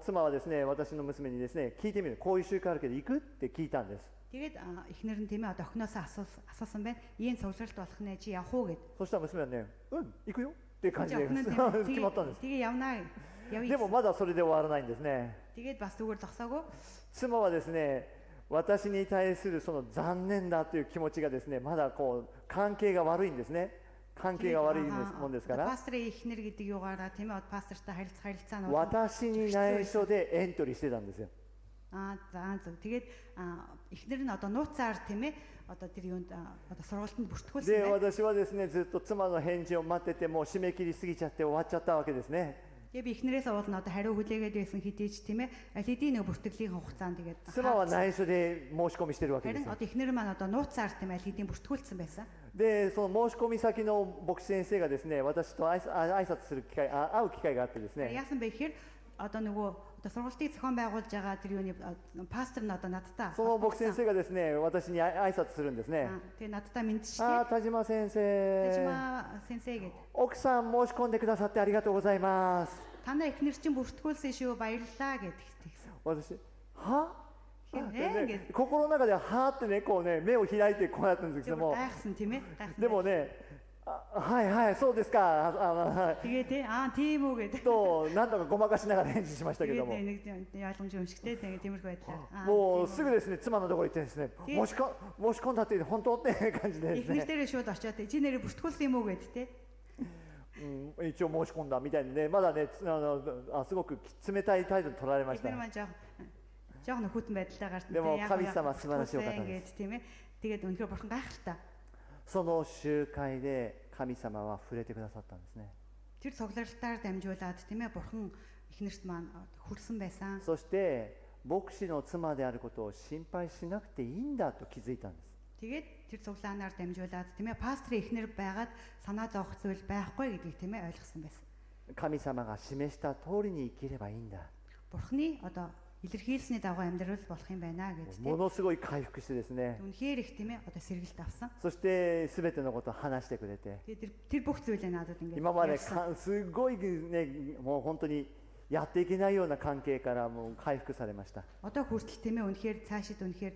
妻はですね、私の娘にですね、聞いてみる、こういう習慣あるけど行くって聞いたんです。
Тэгээд эхнэр нь тийм ээ одоо охиноосоо асуусан байна. Ийм цугларалт болох нэ чи явах уу гэд.
そしたら娘はね、行くよっていう感じで
охин нь
決まったんです。
Тэгээ явнаа.
で
Явъя.
もまだそれで終わらないんですね。
Тэгээд бас зүгээр зогсоогүй.
妻はですね、私に対するその残念だという気持ちがですね、まだこう関係が悪いんですね。関係が悪いもんですから、
Пастрын эхнэр гэдэг югаараа тийм ээ пастортай харилцаа нь
私に内緒でエントリーしてたんですよ。
за зөв. Тэгээд эхнэр нь одоо нууцаар тийм ээ одоо тэр юунд одоо сургалтанд бүртгүүлсэн
で、
байна.
私はですね、ずっと妻の返事を待ってて、もう締め切りすぎちゃって終わっちゃったわけですね。
Тэгээ би эхнэрээс уулна одоо хариу хүлээгээд байсан хэдийч тийм ээ хэдийн нэг бүртгэлийн хугацаанд тэгээд
妻は内緒で申し込みしてるわけです
харин
よ。
одоо эхнэр маань одоо нууцаар тийм ээ хэдийн бүртгүүлсэн байсан.
で、その申し込み先の牧師先生がですね、私と挨拶する機会、会う機会があってですね、
Яасан бэ гэхээр одоо нөгөө одоо сургалтыг зохион байгуулж байгаа тэр юуны пастор нь одоо надтай
その牧師先生がですね、私に挨拶するんですね。
тэгээ надтай мэдчихлээ.
ああ、田島先生、
Тэжмаа сенсей гэдэг.
奥さん申し込んでくださってありがとうございます。
Танаа эхнэр чинь бүртгүүлсэн шүү баярлалаа гэдэг тэгсэн.
私、は
ね
ね心の中ではってね、こうね、目を開いてこうやったんですけど
Тэр
も、
гайхсан тийм ээ. Гайхсан.
でもね、はいはい、そうですか、はい
Тэгээ тий тийм үү гэдэг.
と、なんとかごまかしながら返事しましたけど
Тэгээд
も、
нэг ялгамж өмшгтэй тэгээ тиймэрхүү байдлаар.
もうすぐですね、妻のところ行ってですね、申し込んだって本当って感じでです
Эхнэр
ね、
дээрээ шууд очиод чи нэрээ бүртгүүлсэн юм уу гэд тий.
一応申し込んだみたいにね、まだね、すごく冷たい態度取られました。
Эхнэр маань жоох нөхөтөн байдлаа гарсан.
でも神様素晴らしいお方です
гэд тийм ээ. Тэгээд үнэхээр бурхан гайхалтай.
その集会で神様は触れてくださったんですね。
Тэр цугларалтаар дамжуулаад тийм ээ бурхан эхнэрт маань хүрсэн байсан.
そして牧師の妻であることを心配しなくていいんだと気づいたんです。
Тэгээд тэр цуглаанаар дамжуулаад тийм ээ пастрын эхнэр байгаад санаа зовох зүйл байхгүй гэдгийг тийм ээ ойлгосон байсан.
神様が示した通りに生きればいいんだ。
Бурхны одоо илэрхийлсний дагуу амьдрал болох юм байна гэж
も
тийм.
のすごい回復してですね、
Үнэхээр их тийм ээ одоо сэргэлт авсан.
そして全てのことを話してくれて、
Тэгээд тэр бүх зүйлээ надад ингээд
今まで
ярьсан.
すごいね、もう本当にやっていけないような関係からもう回復されました。
Одоо хүртэл тийм ээ үнэхээр цаашид үнэхээр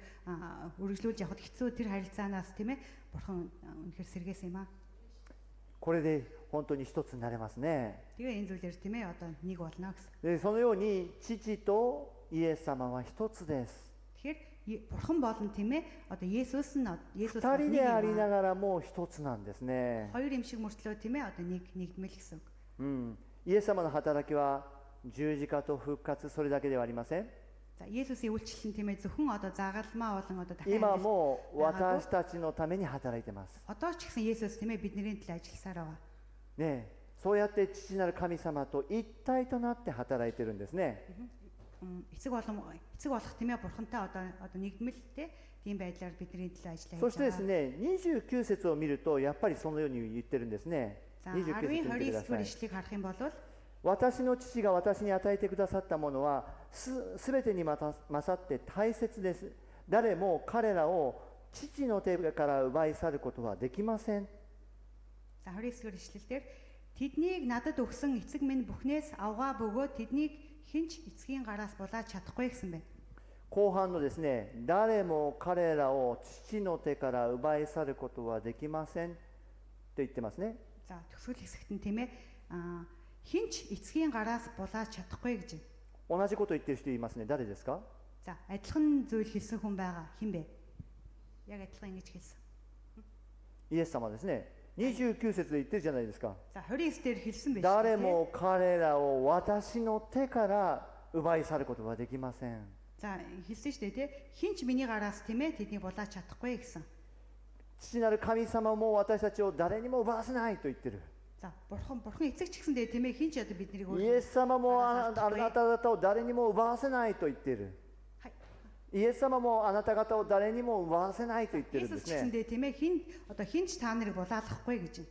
үргэлжлүүлж явахд хэцүү тэр харилцаанаас тийм ээ бурхан үнэхээр сэргээсэн юм аа.
これで本当に一つになれますね。
Тэгээ энэ зүйлээр тийм ээ одоо нэг болно гэсэн.
で、そのように父とイエス様は一つです。
Тэгэхээр бурхан болон тийм ээ одоо Есүс нь Есүс
二人であり
бол
ながらもう一つなんですね。
хоёр юм шиг мөртлөө тийм ээ одоо нэгдмэл гэсэн үг.
イエス様の働きは十字架と復活、それだけではありません。
За Есүсийн үйлчлэл нь тийм ээ зөвхөн одоо загалмаа болон одоо дахин
今
амьдрал
も私たちのために働いてます。
одоо ч гэсэн Есүс тийм ээ бидний төлөө ажилласаар байгаа.
ねえ、そうやって父なる神様と一体となって働いてるんですね。
Эцэг болох тийм ээ бурхантай одоо нэгдмэлтэй тийм байдлаар бидний төлөө ажиллаж
そしてです
байгаа.
ね、29節を見るとやっぱりそのように言ってるんですね。
За
29節
10-ийн
見てくだ
29
さ
дугаар
い。
ишлэгийг харах юм бол
私の父が私に与えてくださったものはすべてに勝って大切です。誰も彼らを父の手から奪い去ることはできません。
За 29-р ишлэлдэр тэднийг надад өгсөн эцэг минь бүхнээс авгаа бөгөөд тэднийг хинч эцгийн гараас булаад чадахгүй гэсэн байна.
後半のですね、誰も彼らを父の手から奪い去ることはできませんと言ってますね。
За төгсгөл хэсэгт нь тийм ээ хинч эцгийн гараас булаад чадахгүй гэж байна.
同じことを言ってる人いますね。誰ですか？
За адилхан зүйл хэлсэн хүн байгаа хэн бэ? Яг адилхан ингэж хэлсэн.
イエス様ですね。29節で言ってるじゃないですか。
За 29 дээр хэлсэн байж.
誰も彼らを私の手から奪い去ることはできません。
За хэлсэн шүү дээ тий. Хинч миний гараас тийм ээ тэднийг булаад чадахгүй гэсэн.
父なる神様も私たちを誰にも奪わせないと言ってる。
За бурхан эцэг ч гэсэндээ тийм ээ хинч одоо биднийг
イエス様もあなた方を誰にも奪わせないと言っている。
はい
イエス様もあなた方を誰にも奪わせないと言ってるんで
Есүс
す
ч
ね。
гэсэндээ тийм ээ хинч та нарыг булаалахгүй гэж.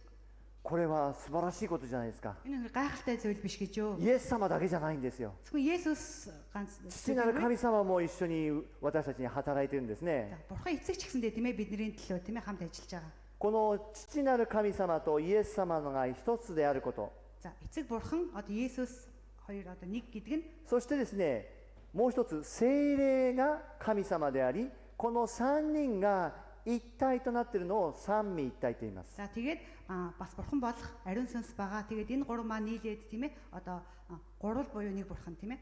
これは素晴らしいことじゃないですか。
Энэ нэг гайхалтай зүйл биш гэж юу?
イエス様だけじゃないんですよ。
Зөвхөн Есүс ганц
父なる神様も一緒に私たちに働いてるんですね。
бурхан эцэг ч гэсэндээ тийм ээ бидний төлөө тийм ээ хамт ажиллаж байгаа.
この父なる神様とイエス様のが一つであること。
За эцэг бурхан одоо Есүс хоёр одоо нэг гэдэг нь
そしてですね、もう一つ聖霊が神様であり、この三人が一体となっているのを三位一体と言います。
за тэгээд бас бурхан болох ариун сүнс байгаа. Тэгээд энэ гурван маань нийлээд тийм ээ одоо гурвал буюу нэг бурхан тийм ээ.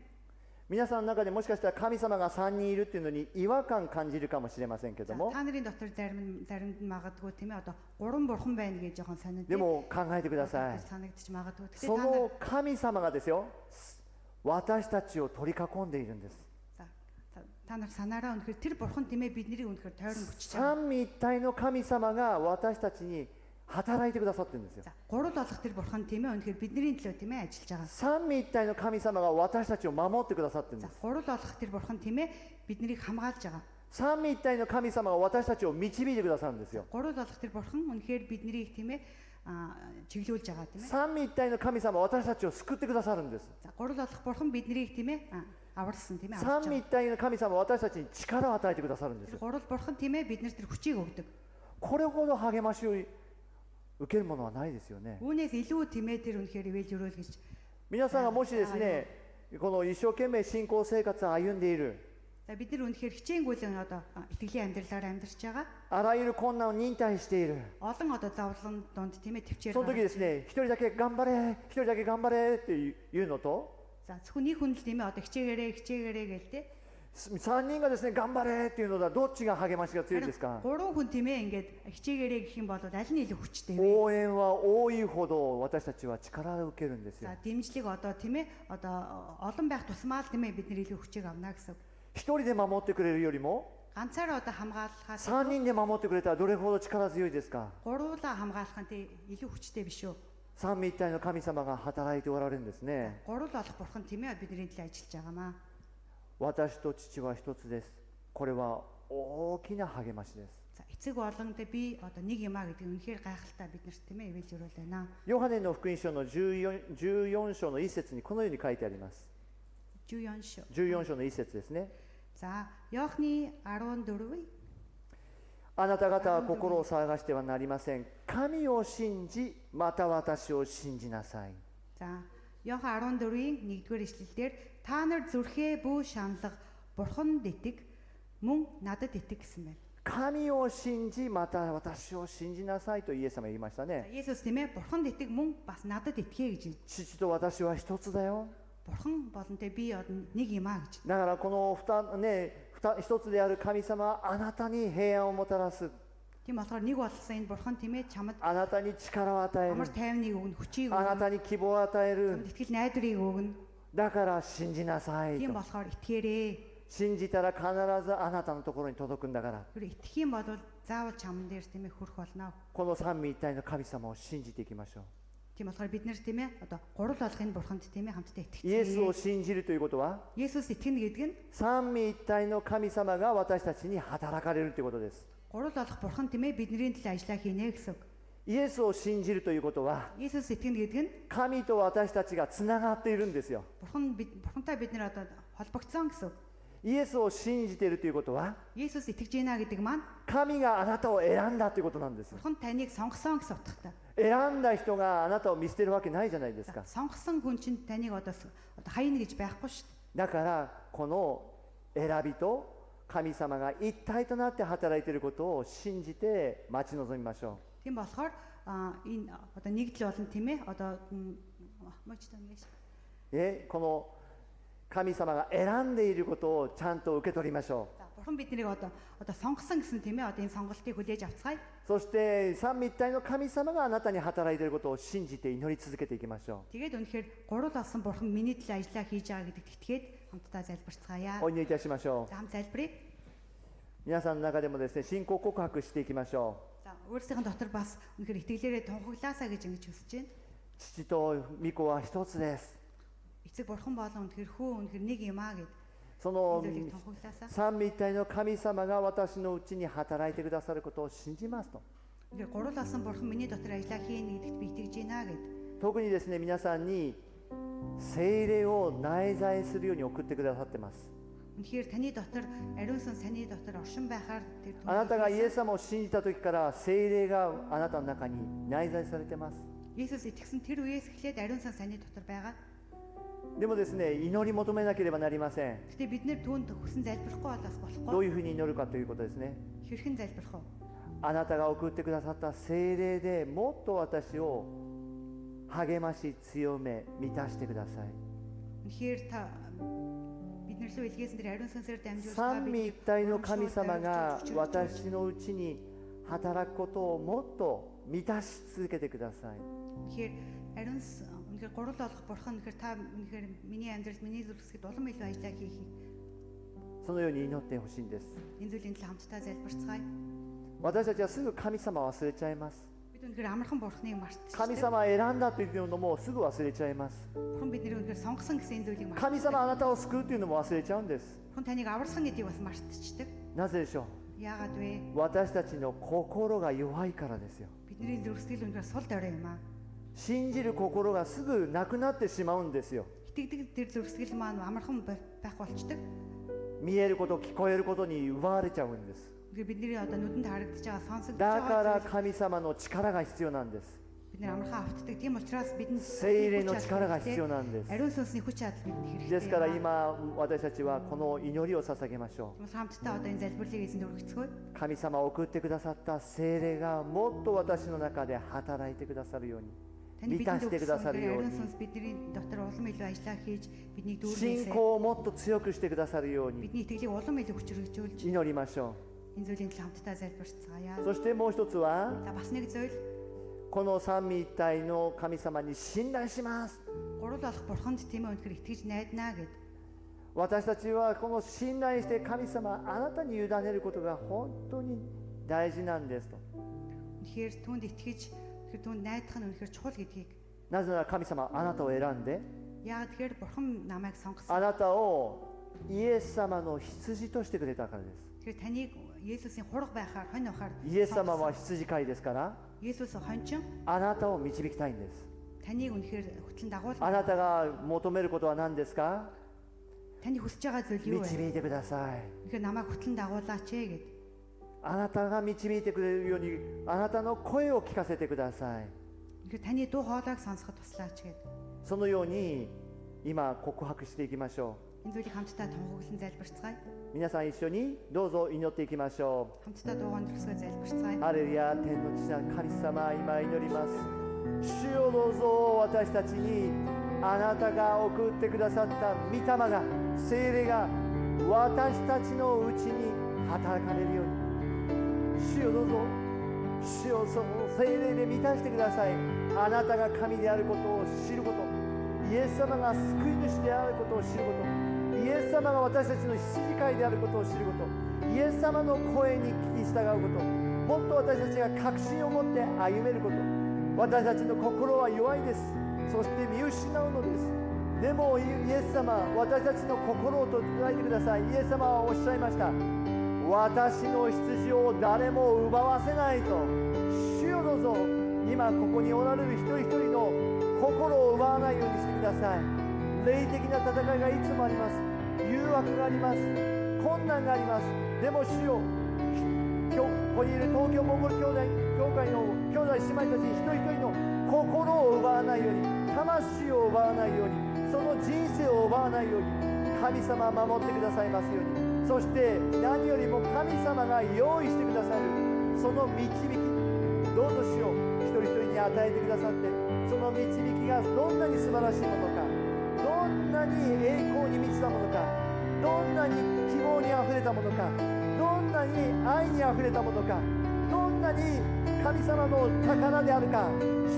皆さんの中でもしかしたら神様が3人いるっていうのに違和感感じるかもしれませんけど
За
も、
та нарын дотор заримд магадгүй тийм ээ одоо гурван бурхан байна гэж жоохон сонирхол.
でも考えてください。
санагдчих магадгүй.
その神様がですよ、私たちを取り囲んでいるんです。
та нар санаараа өнөхөр тэр бурхан тийм ээ биднийг өнөхөр тойрон хүчтэй.
三位一体の神様が私たちに働いてくださってるんですよ。
За гурал болох тэр бурхан тийм ээ өнөхөр бидний төлөө тийм ээ ажиллаж байгаа.
三位一体の神様が私たちを守ってくださってるんで
За
す。
гурал болох тэр бурхан тийм ээ биднийг хамгаалж байгаа.
三位一体の神様が私たちを導いてくださるんですよ。
Гурал болох тэр бурхан үнэхээр биднийг тийм ээ чиглүүлж байгаа тийм ээ.
三位一体の神様は私たちを救ってくださるんです。
За гурал болох бурхан биднийг тийм ээ аварсан тийм ээ.
三位一体の神様は私たちに力を与えてくださるんですよ。
Гурал бурхан тийм ээ биднэрт тэр хүчийг өгдөг.
これほど励ましを受けるものはないですよね。
Үүнээс илүү тийм ээ тэр үнэхээр ивэж өрөөл гэж.
皆さんがもしですね、この一生懸命信仰生活を歩んでいる、
За бид нар үнэхээр хичээнгүйлэн одоо итгэлийн амьдралаар амьдарч байгаа.
あらゆる困難を忍耐している。
Олон одоо завлан донд тийм ээ төвчээр
その時ですね、一人だけ頑張れ、一人だけ頑張れっていうのと、
За зөвхөн нэг хүн л тийм ээ одоо хичээгээрээ гээл те.
三人がですね、頑張れっていうのはどっちが励ましが強いですか？
Гурван хүн тийм ээ ингээд хичээгээрээ гэх юм бол аль нь илүү хүчтэй вэ?
応援は多いほど私たちは力を受けるんですよ。
За дэмжлэг одоо тийм ээ одоо олон байх тусмаа л тийм ээ бид нар илүү хүчийг авна гэсэн.
一人で守ってくれるよりも、
Ганцаараа одоо хамгаалахаас
三人で守ってくれたらどれほど力強いですか？
гуруулаа хамгаалах нь тийм илүү хүчтэй биш үү?
三位一体の神様が働いておられるんですね。
Гурал болох бурхан тийм ээ бидний төлөө ажиллаж байгаамаа.
私と父は一つです。これは大きな励ましです。
За эцэг болгонд би одоо нэг юмаа гэдэг нь үнэхээр гайхалтай бид нарт тийм ээ ивэж өрөөл байна.
ヨハネの福音書の14章の一節にこのように書いてあります。
14章.
14章の一節ですね。
За Иохны 14.
あなた方は心を騒がしてはなりません。神を信じ、また私を信じなさい。
За Иохан 14-ийн 1-р ишлэлдэр та нар зүрхээ бүү шаналга бурхан дэтгэг мөн надад итэг гэсэн байна.
神を信じ、また私を信じなさいとイエス様言いましたね。
Есүс тийм ээ бурхан дэтгэг мөн бас надад итгэе гэж.
父と私は一つだよ。
Бурхан болонтэй би одоо нэг юм аа гэж.
だからこの一つである神様はあなたに平安をもたらす。
Тийм болохоор нэг болсон энэ бурхан тийм ээ чамд
あなたに力を与える。
амар тайвныг өгнө, хүчийг
あな
өгнө,
たに希望を与える。
итгэл найдварыг өгнө.
だから信じなさい
Тийм
と。
болохоор итгээрээ.
信じたら必ずあなたのところに届くんだから。
Тэр итгэх юм бол заавал чамн дээр тийм ээ хүрэх болно.
この三位一体の神様を信じていきましょう。
Тийм болохоор бид нар тийм ээ одоо гурал болгохын бурханд тийм ээ хамтдаа
イエスを
итгэцгээе.
信じるということは、
Есүс итгэнэ гэдэг нь
三位一体の神様が私たちに働かれるということです。
гурал болох бурхан тийм ээ бидний төлөө ажиллаа хийнэ гэсэн үг.
イエスを信じるということは、
Есүс итгэнэ гэдэг нь
神と私たちがつながっているんですよ。
бурхантай бид нар одоо холбогдсон гэсэн үг.
イエスを信じているということは
Есүс итгэж байна гэдэг маань
神があなたを選んだということなんです。
Бурхан таныг сонгосон гэсэн утгатай.
選んだ人があなたを見捨てるわけないじゃないですか。
Сонгосон хүн чинь таныг одоо хайна гэж байхгүй шүү дээ.
だからこの選びと神様が一体となって働いていることを信じて待ち望みましょ
Тийм болохоор энэ одоо нэгдэл болон тийм ээ одоо мочтой ингэж
う。この神様が選んでいることをちゃんと受け取りましょ
Бурхан биднийг одоо сонгосон гэсэн тийм ээ одоо энэ сонголтыг хүлээж авцгаая.
う。そして三位一体の神様があなたに働いていることを信じて祈り続けていきましょ
Тэгээд үнэхээр гурал болсон Бурхан миний төлөө ажиллаа хийж байгаа гэдэгт итгээд хамтдаа залбирцгаая.
う。お祈りいたしましょう。
За хамт залбирая.
皆さんの中でもですね、信仰告白していきましょ
За өөрсдийнх нь дотор бас үнэхээр итгэлээрээ тунхаглаасаа гэж ингэж хүсэж байна.
う。父と御子は一つです。
Эцэг Бурхан болон үнэхээр хүү үнэхээр нэг юм аа гэд
その
зүйлийг тунхаглаасаа.
三位一体の神様が私のうちに働いてくださることを信じますと。
Үнэхээр гурал болсон Бурхан миний дотор ажиллаа хийнэ гэдэгт би итгэж байна гэд.
特にですね、皆さんに聖霊を内在するように送ってくださってます。
Үнэхээр таны дотор ариун сан саний дотор оршин байхаар тэр
あなたがイエス様を信じた時から聖霊があなたの中に内在されてます。
Есүс итгэсэн тэр үеэс эхлээд ариун сан саний дотор байгаа.
でもですね、祈り求めなければなりません。
Гэтэ бид нэр түүнд хүсэн залбирахгүй болоос
どう
болохгүй.
いうふうに祈るかということですね。
Хэрхэн залбирах вэ?
あなたが送ってくださった聖霊でもっと私を励まし強め満たしてください。
Үнэхээр та бид нар лөө илгээсэн тэр ариун сансаар дамжуулж
三位一体の神様が私のうちに働くことをもっと満たし続けてください。
Тэгэхээр ариун үнэхээр гурал болох Бурхан үнэхээр та үнэхээр миний амьдралд миний зүрхсэд улам илүү ажиллаа хийхийг
そのように祈ってほしいんです。
энэ зүйлийн төлөө хамтдаа залбирцгаая.
私たちはすぐ神様を忘れちゃいます。
Бид үнэхээр амархан Бурханыг
神
мартчихдаг.
様を選んだというのもすぐ忘れちゃいます。
Бурхан биднийг үнэхээр сонгосон гэсэн энэ зүйлийг
神
мартчихдаг.
様あなたを救うというのも忘れちゃうんです。
Бурхан таныг аварсан гэдгийг бас мартчихдаг.
なぜでしょ
Яагаад вэ?
う。私たちの心が弱いからですよ。
Бидний зүрхсэтгэл үнэхээр сул дорой юм аа.
信じる心がすぐなくなってしまうんですよ。
Итгэдэг тэр зүрхсэтгэл маань амархан байх болчдөг.
見えること聞こえることに奪われちゃうんです。
Тэгэхээр бидний одоо нүдэнд харагдаж байгаа сонсогдож
だから
байгаа
神様の力が必要なんです。
бид нар амархан автдаг. Тийм учраас бидэнд
聖霊の力が必要なんです。
ариун сүнсний хүч чадал бидэнд хэрэгтэй.
ですから今私たちはこの祈りを捧げましょう。
хамтдаа одоо энэ залбирлыг эзэнд өргөцгөөе.
神様を送ってくださった聖霊がもっと私の中で働いてくださるように、
Таны
満たしてくださるよう
ариун
に、
сүнс бидний дотор улам илүү ажиллаа хийж биднийг
信
дүүргээс
仰をもっと強くしてくださるように
бидний итгэлийг улам илүү хүчрхэгжүүлж
祈りましょ
энэ зүйлийн төлөө хамтдаа залбирцгаая.
う。そしてもう一つは
За бас нэг зүйл
この三位一体の神様に信頼します。
гурал болох Бурханд тийм ээ үнэхээр итгэж найднаа гэд.
私たちはこの信頼して神様あなたに委ねることが本当に大事なんですと。
Тэгэхээр түүнд итгэж тэгэхээр түүнд найдах нь үнэхээр чухал гэдгийг.
なぜなら神様あなたを選んで
Яагаад тэгэхээр Бурхан намайг сонгосон.
あなたをイエス様の羊としてくれたからです。
Тэгэхээр таныг Есүсийн хураг байхаар хонь ухаар
イエス様は羊飼いですから
Есүс хончин
あなたを導きたいんです。
таныг үнэхээр хөтлөн дагуулна.
あなたが求めることは何ですか？
Таны хүсэж байгаа зүйл юу вэ?
導いてください。
Тэгэхээр намайг хөтлөн дагуулаач ээ гэд.
あなたが導いてくれるようにあなたの声を聞かせてください。
Тэгэхээр таны дуу хоолойг сонсоход туслаач гэд.
そのように今告白していきましょ
Энэ зүйлийг хамтдаа тунхаглан залбирцгаая.
う。皆さん一緒にどうぞ祈っていきましょ
Хамтдаа дууганд төсгөө
う。
залбирцгаая.
ハレルヤ、天の父なる神様、今祈ります。主よどうぞ私たちにあなたが送ってくださった御霊が、聖霊が私たちのうちに働かれるように。主よどうぞ、主よその聖霊で満たしてください。あなたが神であることを知ること、イエス様が救い主であることを知ること、イエス様が私たちの羊飼いであることを知ること、イエス様の声に聞き従うこと、もっと私たちが確信を持って歩めること。私たちの心は弱いです。そして見失うのです。でもイエス様、私たちの心を捉えてください。イエス様はおっしゃいました。私の羊を誰も奪わせないと。主よどうぞ、今ここにおられる一人一人の心を奪わないようにしてください。霊的な戦いがいつもあります。誘惑があります。困難があります。でも主よ、今日ここにいる東京モンゴル兄弟教会の兄弟姉妹たち一人一人の心を奪わないように、魂を奪わないように、その人生を奪わないように、神様は守ってくださいますように。そして何よりも神様が用意してくださるその導き、どうぞ主よ、一人一人に与えてくださって、その導きがどんなに素晴らしいものか、どんなに栄光に満ちたものか、どんなに希望にあふれたものか、どんなに愛にあふれたものか、どんなに神様の宝であるか、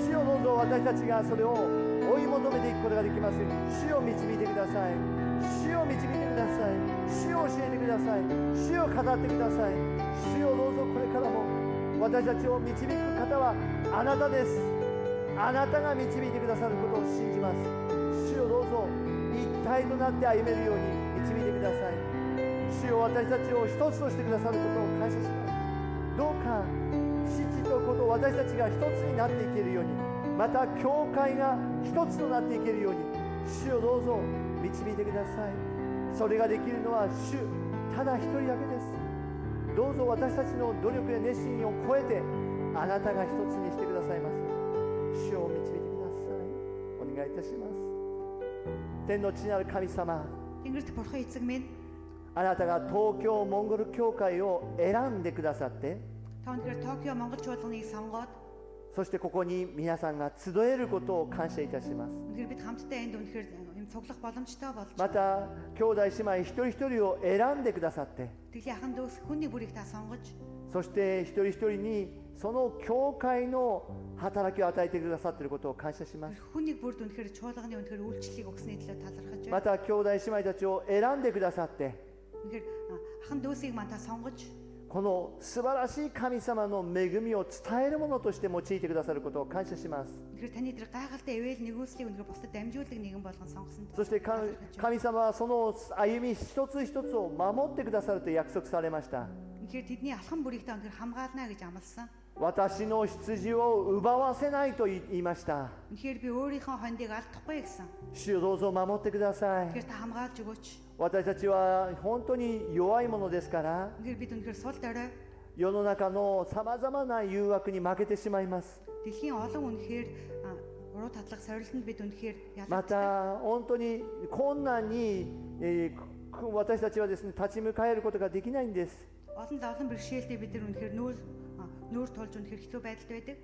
主よ、どうぞ私たちがそれを追い求めていくことができますように、主を導いてください。主を導いてください。主を教えてください。主を語ってください。主をどうぞこれからも私たちを導く方はあなたです。あなたが導いてくださることを信じます。主をどうぞ一体となって歩めるように導いてください。主よ、私たちを一つとしてくださることを感謝します。どうか父と子と私たちが一つになっていけるように、また教会が一つとなっていけるように、主をどうぞ導いてください。それができるのは主ただ一人だけです。どうぞ私たちの努力や熱心を超えてあなたが一つにしてくださいます。主を導いてください。お願いいたします。天の父なる神様、
Тэнгэрт бурхан эцэг минь
あなたが東京モンゴル教会を選んでくださって、
та өнөхөр Токио Монгол чуулганыг сонгоод
そしてここに皆さんが集えることを感謝いたします。
өнөхөр бид хамтдаа энд өнөхөр юм цуглах боломжтой болж
また兄弟姉妹一人一人を選んでくださって、
тэглээ ахын дүүс хүний бүрийг та сонгож
そして一人一人にその教会の働きを与えてくださっていることを感謝します。
хүнийг бүрд өнөхөр чуулганы өнөхөр үйлчлэлийг өгсөний төлөө талархаж
ま
байна.
た兄弟姉妹たちを選んでくださって、
Өнөхөр ахын дүүсийг мань та сонгож
この素晴らしい神様の恵みを伝えるものとして用いてくださることを感謝します。
өнөхөр таны тэр гайхалтай эвэл нэгүслийг өнөхөр бусдад дамжуулдаг нэгэн болгон сонгосон.
そして神様はその歩み一つ一つを守ってくださると約束されました。
Үнэхээр тэдний алхам бүрийг та өнөхөр хамгаална гэж амласан.
私の羊を奪わせないと言いました。
Үнэхээр би өөрийнхөө хондыг алдахгүй гэсэн.
主をどうぞ守ってください。
Тэгэхээр та хамгаалж өгөөч.
私たちは本当に弱いものですから、
Үнэхээр бид өнөхөр сул дорой
世の中のさまざまな誘惑に負けてしまいます。
дэлхийн олон үнэхээр уруу татлах сорилтонд бид үнэхээр
ま
ялагддаг.
た本当に困難に、私たちはですね、立ち向かえることができないんです。
Олон зовлон бэрхшээлтэй бид нар үнэхээр нүүр тулж үнэхээр хэцүү байдалд байдаг.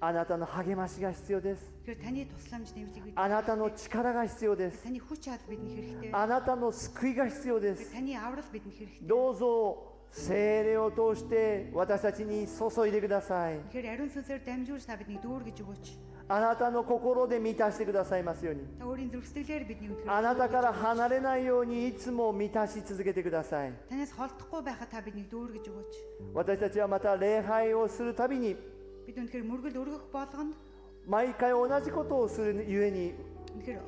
あなたの励ましが必要です。
Тэгэхээр таны тусламж нэмэлтийг бид
あなたの力が必要です。
таны хүч чадал бидний хэрэгтэй.
あなたの救いが必要です。
Таны аврал бидний хэрэгтэй.
どうぞ聖霊を通して私たちに注いでください。
Тэгэхээр ариун сүнсээр дамжуулж та биднийг дүүргэж өгөөч.
あなたの心で満たしてくださいますように。
Та өөрийн зүрх сэтгэлээр бидний үнэхээр
あなたから離れないようにいつも満たし続けてください。
танаас холдохгүй байхад та биднийг дүүргэж өгөөч.
私たちはまた礼拝をするたびに
Бид үнэхээр мөргөл өргөх болгонд
毎回同じことをするゆえに
үнэхээр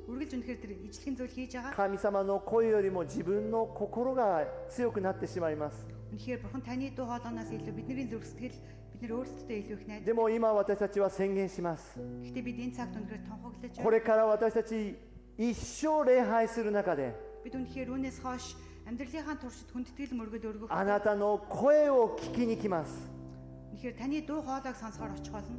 үргэлж үнэхээр тэр ижлэхэн зүйл хийж байгаа.
神様の声よりも自分の心が強くなってしまいます。
Үнэхээр бурхан таны дуу хоолойноос илүү бидний зүрх сэтгэл бид нар өөрсдөө илүү их найдаж.
でも今私たちは宣言します。
Гэхдээ бид энэ цагт үнэхээр тунхаглаж
こ
байна.
れから私たち一生礼拝する中で
Бид үнэхээр үүнээс хойш амьдралынхаа туршид хүндэтгэл мөргөл өргөх.
あなたの声を聞きに来ます。
үнэхээр таны дуу хоолойг сонсохоор очих болно.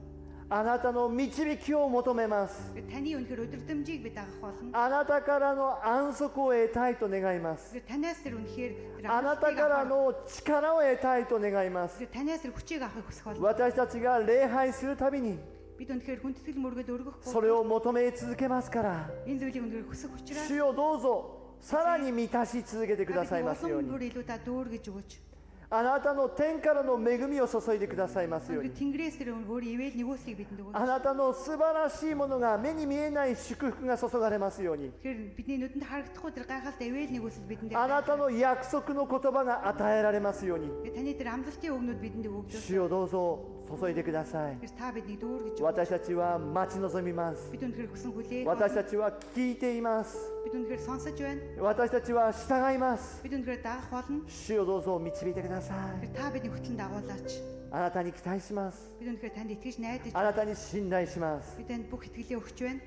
あなたの導きを求めます。
Таны үнэхээр өдөрдөмжийг бид дагах болно.
あなたからの安息を得たいと願います。
Танаас тэр үнэхээр тэр
あなたからの力を得たいと願います。
танаас тэр хүчийг авахыг хүсэх болно.
私たちが礼拝するたびに
Бид үнэхээр хүндэтгэл мөргөл өргөх.
それを求め続けますから、
Энэ зүйлийг үнэхээр хүсэх учраас
主よどうぞさらに満たし続けてくださいますように。
бүр илүү та дүүргэж өгөөч.
あなたの天からの恵みを注いでくださいますように。
Тэнгэрээс тэр өөрийн ивэл нэгүслийг бидэнд өгөөч.
あなたの素晴らしいものが目に見えない祝福が注がれますように。
Тэгэхээр бидний нүдэнд харагдахгүй тэр гайхалтай ивэл нэгүсэл бидэнд.
あなたの約束の言葉が与えられますように。
Таны тэр амлалтын өгнүүд бидэнд өгөөч.
主よどうぞ注いでください。
Тэр та биднийг дүүргэж өгөөч.
私たちは待ち望みます。
Бид үнэхээр хүсэн хүлээх.
私たちは聞いています。
Бид үнэхээр сонсож байна.
私たちは従います。
Бид үнэхээр дагах болно.
主よどうぞ導いてください。
Тэр та бидний хөтлөн дагуулаач.
あなたに期待します。
Бид үнэхээр танд итгэж найдаж.
あなたに信頼します。
Бид танд бүх итгэлээ өгч байна.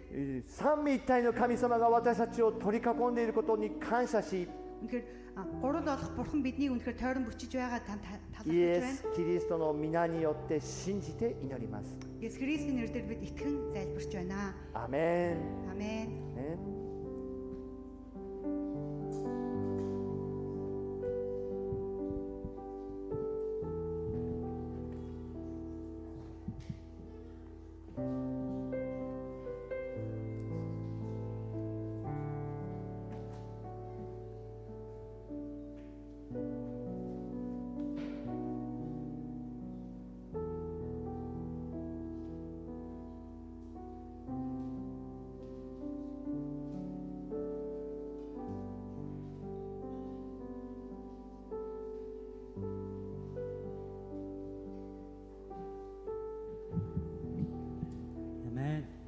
三位一体の神様が私たちを取り囲んでいることに感謝し、
Үнэхээр гурал болох бурхан биднийг үнэхээр тойрон бүчиж байгаа талархаж
イエ
байна.
ス・キリストの皆によって信じて祈ります。
Есүс Христийн нэрээр бид итгэн залбирч байна.
アーメン。
Амен.
ね
Амен.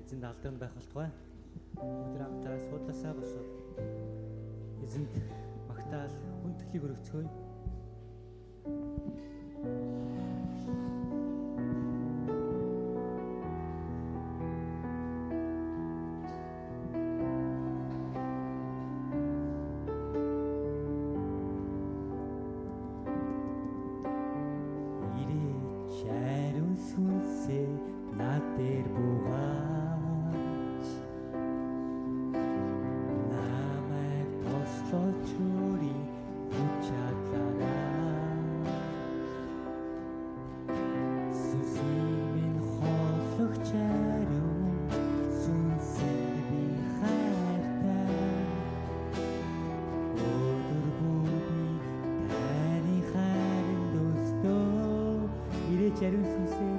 Эзэнд алдарн байх болтугай. Өнөөдөр хамтдаа суудлаасаа босоод эзэнд магтаал хүндэтлийг өргөцгөөе. Чарун сүнсээ над дээр буугаач намайг тослож чөри хүч чадлаарай сүсийн минь хоолох чарун сүнсэнд би хайртай өдөр бүр би таны хайранд дөстөө ирээ чарун сүнсээ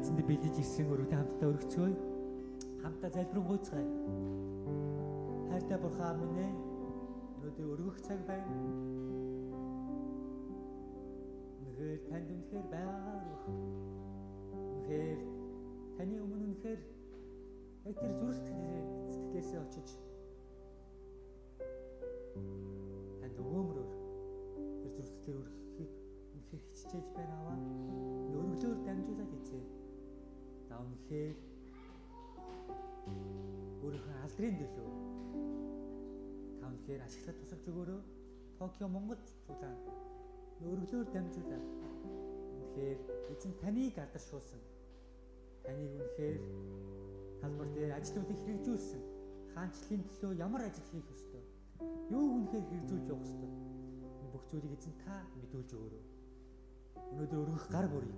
эзэнд бэлдэж ирсэн өргөдөө хамтдаа өргөцгөөе. Хамтдаа залбирanгуйцгаая. Хайртай бурхан минь ээ, өнөөдөр өргөх цаг байна. Үнэхээр танд үнэхээр байгаагаар өргөх. Үнэхээр таны өмнө үнэхээр яг тэр зүрх сэтгэлээсээ очиж танд өгөөмрөөр тэр зүрх сэтгэлээр өргөхийг үнэхээр хичээж байна аваа. Өргөлөөр дамжуулаад эзээ. Та үнэхээр өөрийнхөө алдрын төлөө та үнэхээр ашиглах тусалж өгөөрөө Токио Монгол чуулган өргөлөөр дамжуулаад үнэхээр эзэн таныг алдаршуулсан. Таныг үнэхээр талбар дээр ажлуудыг хэрэгжүүлсэн. Хаанчлалын төлөө ямар ажил хийх ёстой? Юу үнэхээр хэрэгжүүлж явах ёстой? Энэ бүх зүйлийг эзэн та мэдүүлж өгөөрэй. Өнөөдөр өргөх гар бүрийг,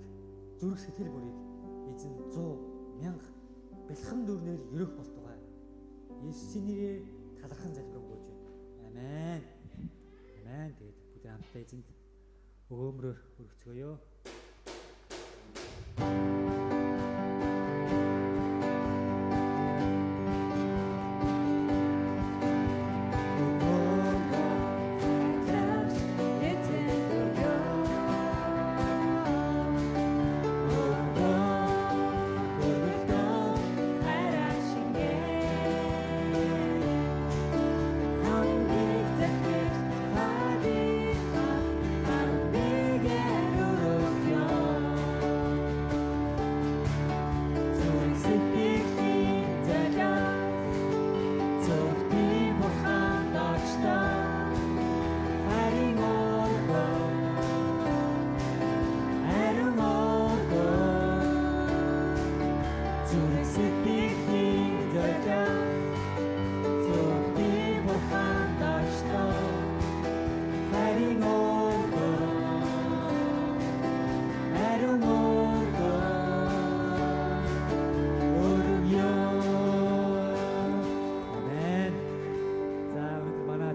зүрх сэтгэл бүрийг эзэн 100, 1000 бэлхэн дүрнээр өрөх болтугай. Есүсийн нэрээр талархан залбирanгуйж байна. Амен. Амен. Тэгээд бүгд хамтдаа эзэнд өгөөмрөөр өргөцгөөё.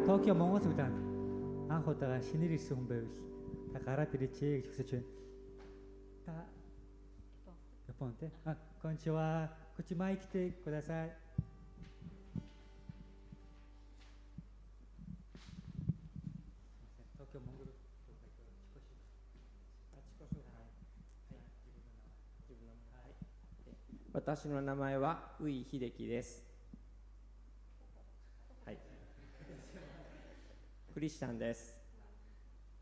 Токио Монгол цуглаанд анх удаага шинээр ирсэн хүн байвал та гараад ирээч гэж хүсэж байна. Та Япон те? Кончива, кучимай ките кудасай. Токио Монгол
私の名前は宇井秀樹です。はい。クリスチャンです。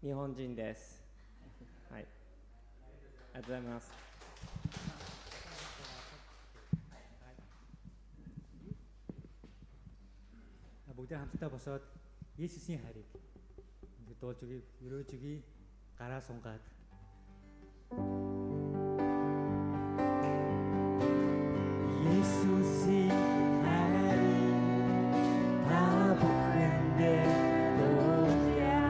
日本人です。はい。ありがとうございます。
бүгд хамтдаа босоод Есүсийн хайрыг дуулж өгье, өрөөж өгье, гараа сунгаад. Есүсийн хайр та бүхэндээ дуулъя.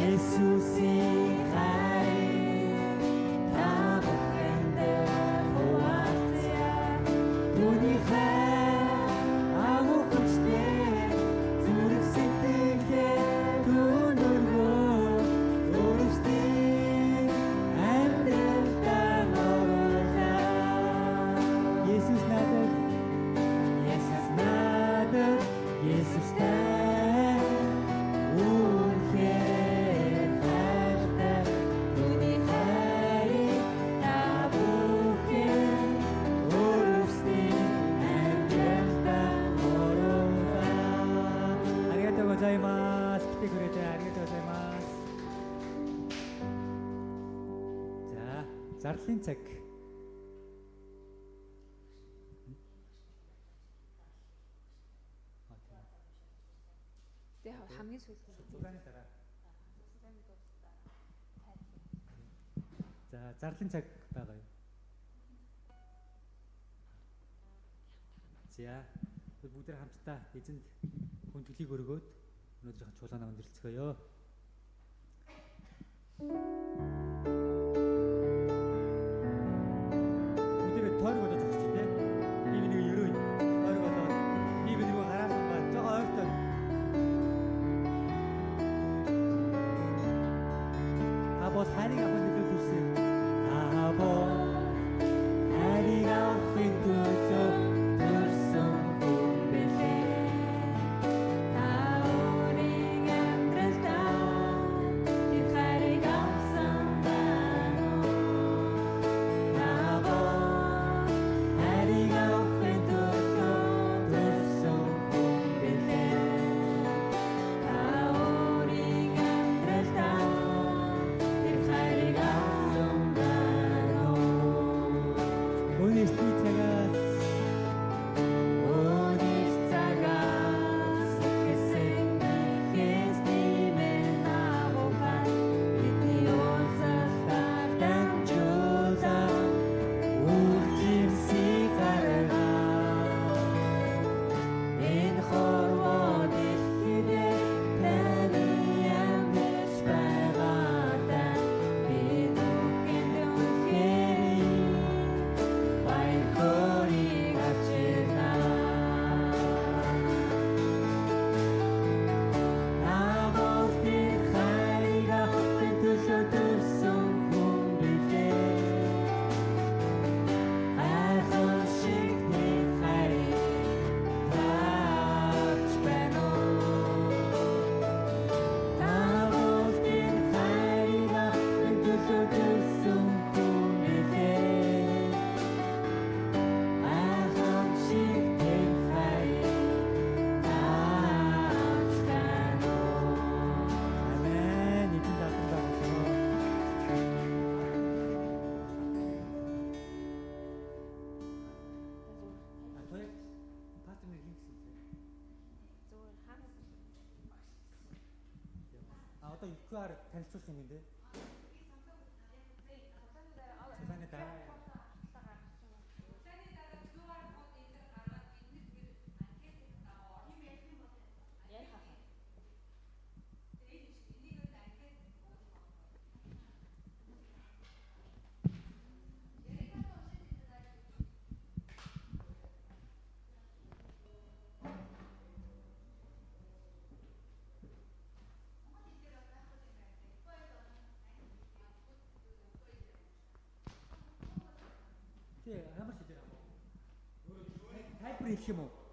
Есүсийн хайр та бүхэндээ хуваалцъя. Түүний хайр агуу хүчтэй зүрх сэтгэлээ түнөргөө өөрсдийн амьдралдаа оруулаа. Есүс надад Есүстэй үнэхээр хайртай. Түүний хайрыг та бүхэн өөрсдийн амьдралдаа оруулаа. Arigatou gozaimasu. Китэ хүрээтэй arigatou gozaimasu. За, зарлалын цаг.
Тэгээ хамгийн сүүлд
Цугааны дараа. За, зарлалын цаг байгаа юу? За, бүгд хамтдаа эзэнд хүндэглийг өргөөд өнөөдрийн чуулганаа өндөрлцгөөё. Бүгд тойрог болоод зогсож дээ. Би нэг ерөө тойрог болоод би нэг гараа сунгаад жоо ойртоо. Абос хайрыг авах төлөө төрсөн. Абос хайрыг авахын төлөө төрсөн хүн бэлээ.
Та өөрийн амьдралдаа тэр хайрыг авсан байна уу? Та хайрыг авахын
одоо QR танилцуулах юм дээ. Цалааны дараа. Тий, ямар шийдэр аа. Тайлбар хэлэх юм уу?